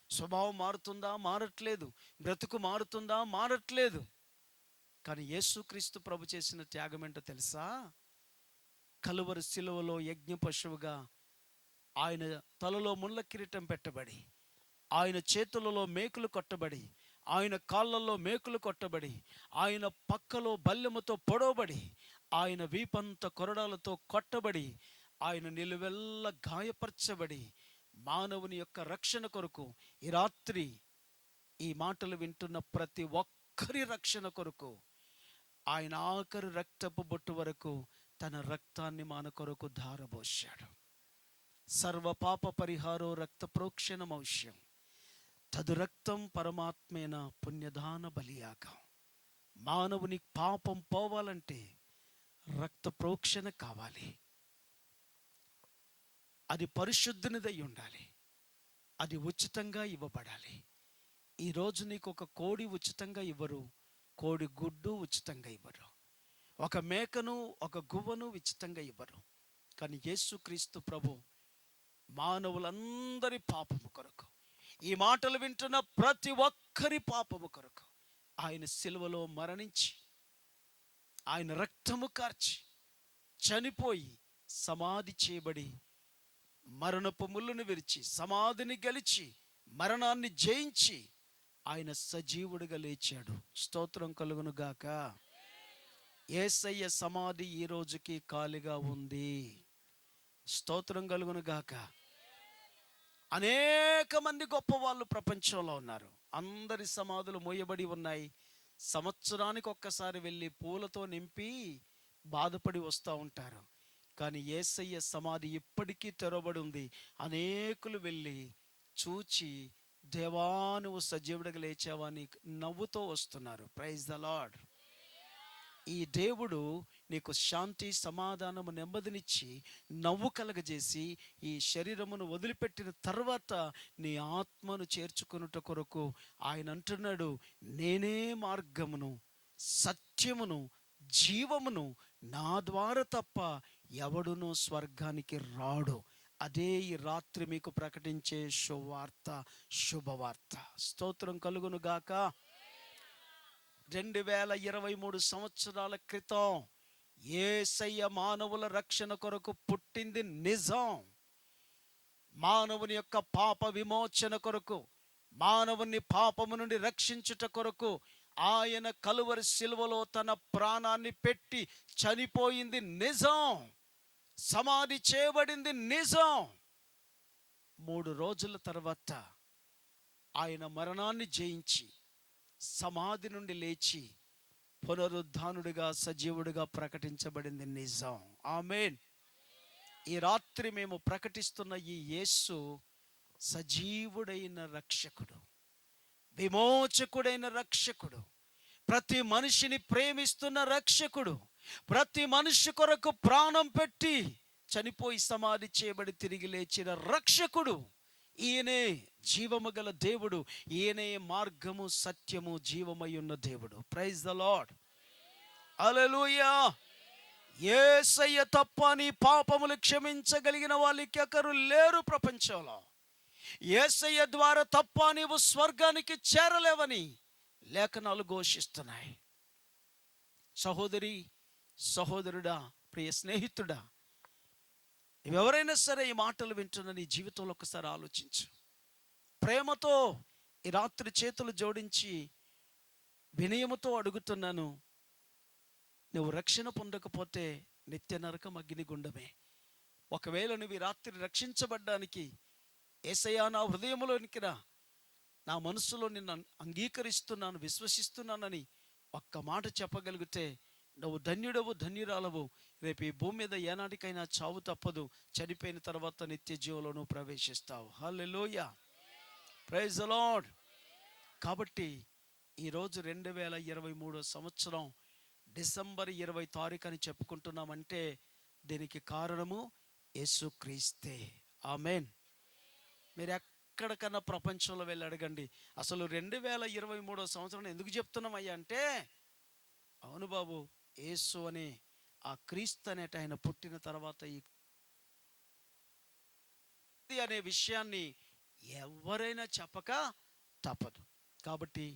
స్వభావం మారుతుందా? మారట్లేదు. బ్రతుకు మారుతుందా? మారట్లేదు. కానీ యేసుక్రీస్తు ప్రభు చేసిన త్యాగం ఏంటో తెలుసా? కలువరి శిలువలో యజ్ఞ పశువుగా ఆయన తలలో ముళ్ళ కిరీటం పెట్టబడి, ఆయన చేతులలో మేకులు కొట్టబడి, ఆయన కాళ్ళల్లో మేకులు కొట్టబడి, ఆయన పక్కలో బల్లెముతో పొడవబడి, ఆయన వీపంత కొరడాలతో కొట్టబడి, ఆయన నిలువెల్ల గాయపరచబడి, మానవుని యొక్క రక్షణ కొరకు ఈ రాత్రి ఈ మాటలు వింటున్న ప్రతి ఒక్కరి రక్షణ కొరకు ఆయన ఆఖరి రక్తపు బొట్టు వరకు తన రక్తాన్ని మన కొరకు ధారబోశాడు. సర్వ పాప పరిహారో రక్త ప్రోక్షణమౌష్యం తదు రక్తం పరమాత్మేన పుణ్యదాన బలియాగం. మానవుని పాపం పోవాలంటే రక్త ప్రోక్షణ కావాలి. అది పరిశుద్ధునిదై ఉండాలి. అది ఉచితంగా ఇవ్వబడాలి. ఈరోజు నీకు ఒక కోడి ఉచితంగా ఇవ్వరు, కోడి గుడ్డు ఉచితంగా ఇవ్వరు, ఒక మేకను ఒక గువ్వను ఉచితంగా ఇవ్వరు. కానీ యేసుక్రీస్తు ప్రభు మానవులందరి పాపము కొరకు, ఈ మాటలు వింటున్న ప్రతి ఒక్కరి పాపము కొరకు ఆయన సిలువలో మరణించి, ఆయన రక్తము కార్చి, చనిపోయి, సమాధి చేయబడి, మరణపు ముళ్ళును విరిచి, సమాధిని గెలిచి, మరణాన్ని జయించి ఆయన సజీవుడిగా లేచాడు. స్తోత్రం కలుగును గాక. యేసయ్య సమాధి ఈ రోజుకి ఖాళీగా ఉంది. స్తోత్రం కలుగును గాక. అనేక మంది గొప్ప వాళ్ళు ప్రపంచంలో ఉన్నారు. అందరి సమాధులు మోయబడి ఉన్నాయి. సంవత్సరానికి ఒక్కసారి వెళ్ళి పూలతో నింపి బాధపడి వస్తూ ఉంటారు. కానీ యేసయ్య సమాధి ఇప్పటికీ తెరవబడి ఉంది. అనేకులు వెళ్ళి చూచి, దేవా నువ్వు సజీవుడిగా లేచావా అని నవ్వుతో వస్తున్నారు. Praise the Lord. ఈ దేవుడు నీకు శాంతి, సమాధానము, నెమ్మదినిచ్చి, నవ్వు కలగజేసి, ఈ శరీరమును వదిలిపెట్టిన తర్వాత నీ ఆత్మను చేర్చుకొనుట కొరకు ఆయన అంటున్నాడు, నేనే మార్గమును, సత్యమును, జీవమును, నా ద్వారా తప్ప ఎవడునూ స్వర్గానికి రాడు. అదే ఈ రాత్రి మీకు ప్రకటించే శుభవార్త, శుభవార్త. స్తోత్రం కలుగును గాక. 2023 సంవత్సరాల క్రితం యేసయ్య మానవుల రక్షణ కొరకు పుట్టింది నిజం. మానవుని యొక్క పాప విమోచన కొరకు, మానవుని పాపము నుండి రక్షించుట కొరకు ఆయన కలువరి సిలువలో తన ప్రాణాన్ని పెట్టి చనిపోయింది నిజం. సమాధి చేయబడింది నిజం. 3 రోజుల తర్వాత ఆయన మరణాన్ని జయించి సమాధి నుండి లేచి పునరుద్ధానుడిగా సజీవుడిగా ప్రకటించబడింది నిజం. ఆమేన్. ఈ రాత్రి మేము ప్రకటిస్తున్న ఈ యేసు సజీవుడైన రక్షకుడు, విమోచకుడైన రక్షకుడు, ప్రతి మనిషిని ప్రేమిస్తున్న రక్షకుడు, ప్రతి మనిషి కొరకు ప్రాణం పెట్టి చనిపోయి సమాధి చేయబడి తిరిగి లేచిన రక్షకుడు. ఈయనే జీవము గల దేవుడు, ఈయనే మార్గము సత్యము జీవమై ఉన్న దేవుడు. Praise the Lord. హల్లెలూయా. యేసయ్య తప్ప నీ పాపములు క్షమించగలిగిన వాళ్ళకి ఒకరు లేరు ప్రపంచంలో. యేసయ్య ద్వారా తప్ప నీవు స్వర్గానికి చేరలేవని లేఖనాలు ఘోషిస్తున్నాయి. సహోదరి, సహోదరుడా, ప్రియ స్నేహితుడా, ఎవరైనా సరే ఈ మాటలు వింటున్న నీ జీవితంలో ఒకసారి ఆలోచించు. ప్రేమతో ఈ రాత్రి చేతులు జోడించి వినయముతో అడుగుతున్నాను, నువ్వు రక్షణ పొందకపోతే నిత్య నరకం అగ్నిగుండమే. ఒకవేళ నువ్వు ఈ రాత్రి రక్షించబడ్డానికి యేసయ్యా నా హృదయంలోనికి రా, నా మనసులో నిన్ను అంగీకరిస్తున్నాను, విశ్వసిస్తున్నానని ఒక్క మాట చెప్పగలిగితే నువ్వు ధన్యుడవు, ధన్యురాలవు. రేపు ఈ భూమి మీద ఏనాటికైనా చావు తప్పదు. చనిపోయిన తర్వాత నిత్య జీవంలో నువ్వు ప్రవేశిస్తావు. హల్లెలూయా. Praise the Lord. కాబట్టి ఈరోజు 2023 సంవత్సరం డిసెంబర్ 20 తారీఖు అని చెప్పుకుంటున్నామంటే దీనికి కారణము యేసుక్రీస్తే. ఆమేన్. మీరు ఎక్కడికన్నా ప్రపంచంలో వెళ్ళి అడగండి, అసలు 2023 సంవత్సరం ఎందుకు చెప్తున్నామయ్యా అంటే, అవును బాబు, యేసు అనే ఆ క్రీస్తు అనేట ఆయన పుట్టిన తర్వాత ఈ అనే విషయాన్ని ఎవరైనా చెప్పక తప్పదు. కాబట్టి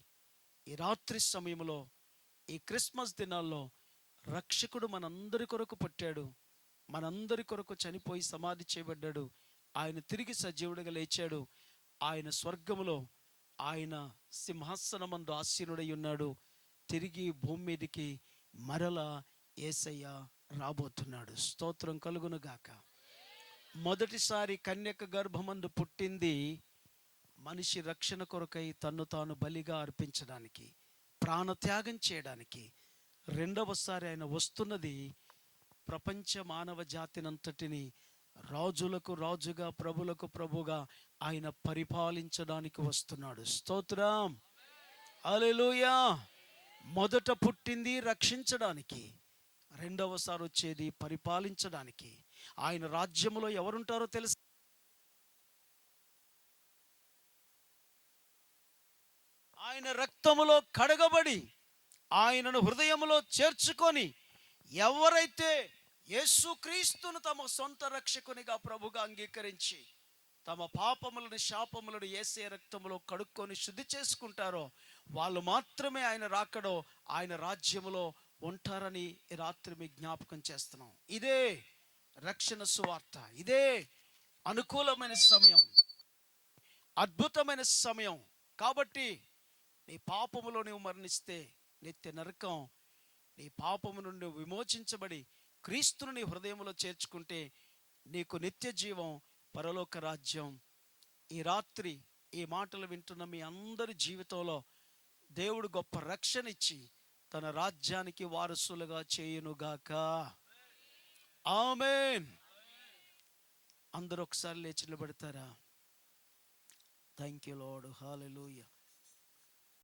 ఈ రాత్రి సమయంలో, ఈ క్రిస్మస్ దినాల్లో రక్షకుడు మనందరి కొరకు పుట్టాడు, మనందరి కొరకు చనిపోయి సమాధి చేయబడ్డాడు, ఆయన తిరిగి సజీవుడిగా లేచాడు, ఆయన స్వర్గములో ఆయన సింహాసనమందు ఆసీనుడై ఉన్నాడు, తిరిగి భూమి మీదకి మరలా యేసయ్య రాబోతున్నాడు. స్తోత్రం కలుగును గాక. మొదటిసారి కన్యక గర్భమందు పుట్టింది మనిషి రక్షణ కొరకై తన్ను తాను బలిగా అర్పించడానికి, ప్రాణత్యాగం చేయడానికి. రెండవసారి ఆయన వస్తున్నది ప్రపంచ మానవ జాతినంతటిని రాజులకు రాజుగా, ప్రభులకు ప్రభుగా ఆయన పరిపాలించడానికి వస్తున్నాడు. స్తోత్రం. హల్లెలూయా. మొదట పుట్టింది రక్షించడానికి, రెండవసారి వచ్చేది పరిపాలించడానికి. ఆయన రాజ్యములో ఎవరుంటారో తెలుసు. ఆయన రక్తములో కడగబడి ఆయనను హృదయములో చేర్చుకొని ఎవరైతే యేసుక్రీస్తును తమ సొంత రక్షకునిగా ప్రభుగా అంగీకరించి తమ పాపములను శాపములను యేసయ్య రక్తములో కడుక్కొని శుద్ధి చేసుకుంటారో వాళ్ళు మాత్రమే ఆయన రాకడో ఆయన రాజ్యములో ఉంటారని ఈ రాత్రి మీ జ్ఞాపకం చేస్తున్నాం. ఇదే రక్షణ సువార్త, ఇదే అనుకూలమైన సమయం, అద్భుతమైన సమయం. కాబట్టి నీ పాపములో నువ్వు మరణిస్తే నిత్య నరకం, నీ పాపము నుండి విమోచించబడి క్రీస్తును నీ హృదయంలో చేర్చుకుంటే నీకు నిత్య జీవం, పరలోక రాజ్యం. ఈ రాత్రి ఈ మాటలు వింటున్న మీ అందరి జీవితంలో దేవుడు గొప్ప రక్షణ ఇచ్చి తన రాజ్యానికి వారసులుగా చేయునుగాక. ఆమేన్. అందరూ ఒకసారి లేచి నిలబడతారా? Thank you Lord. హల్లెలూయా.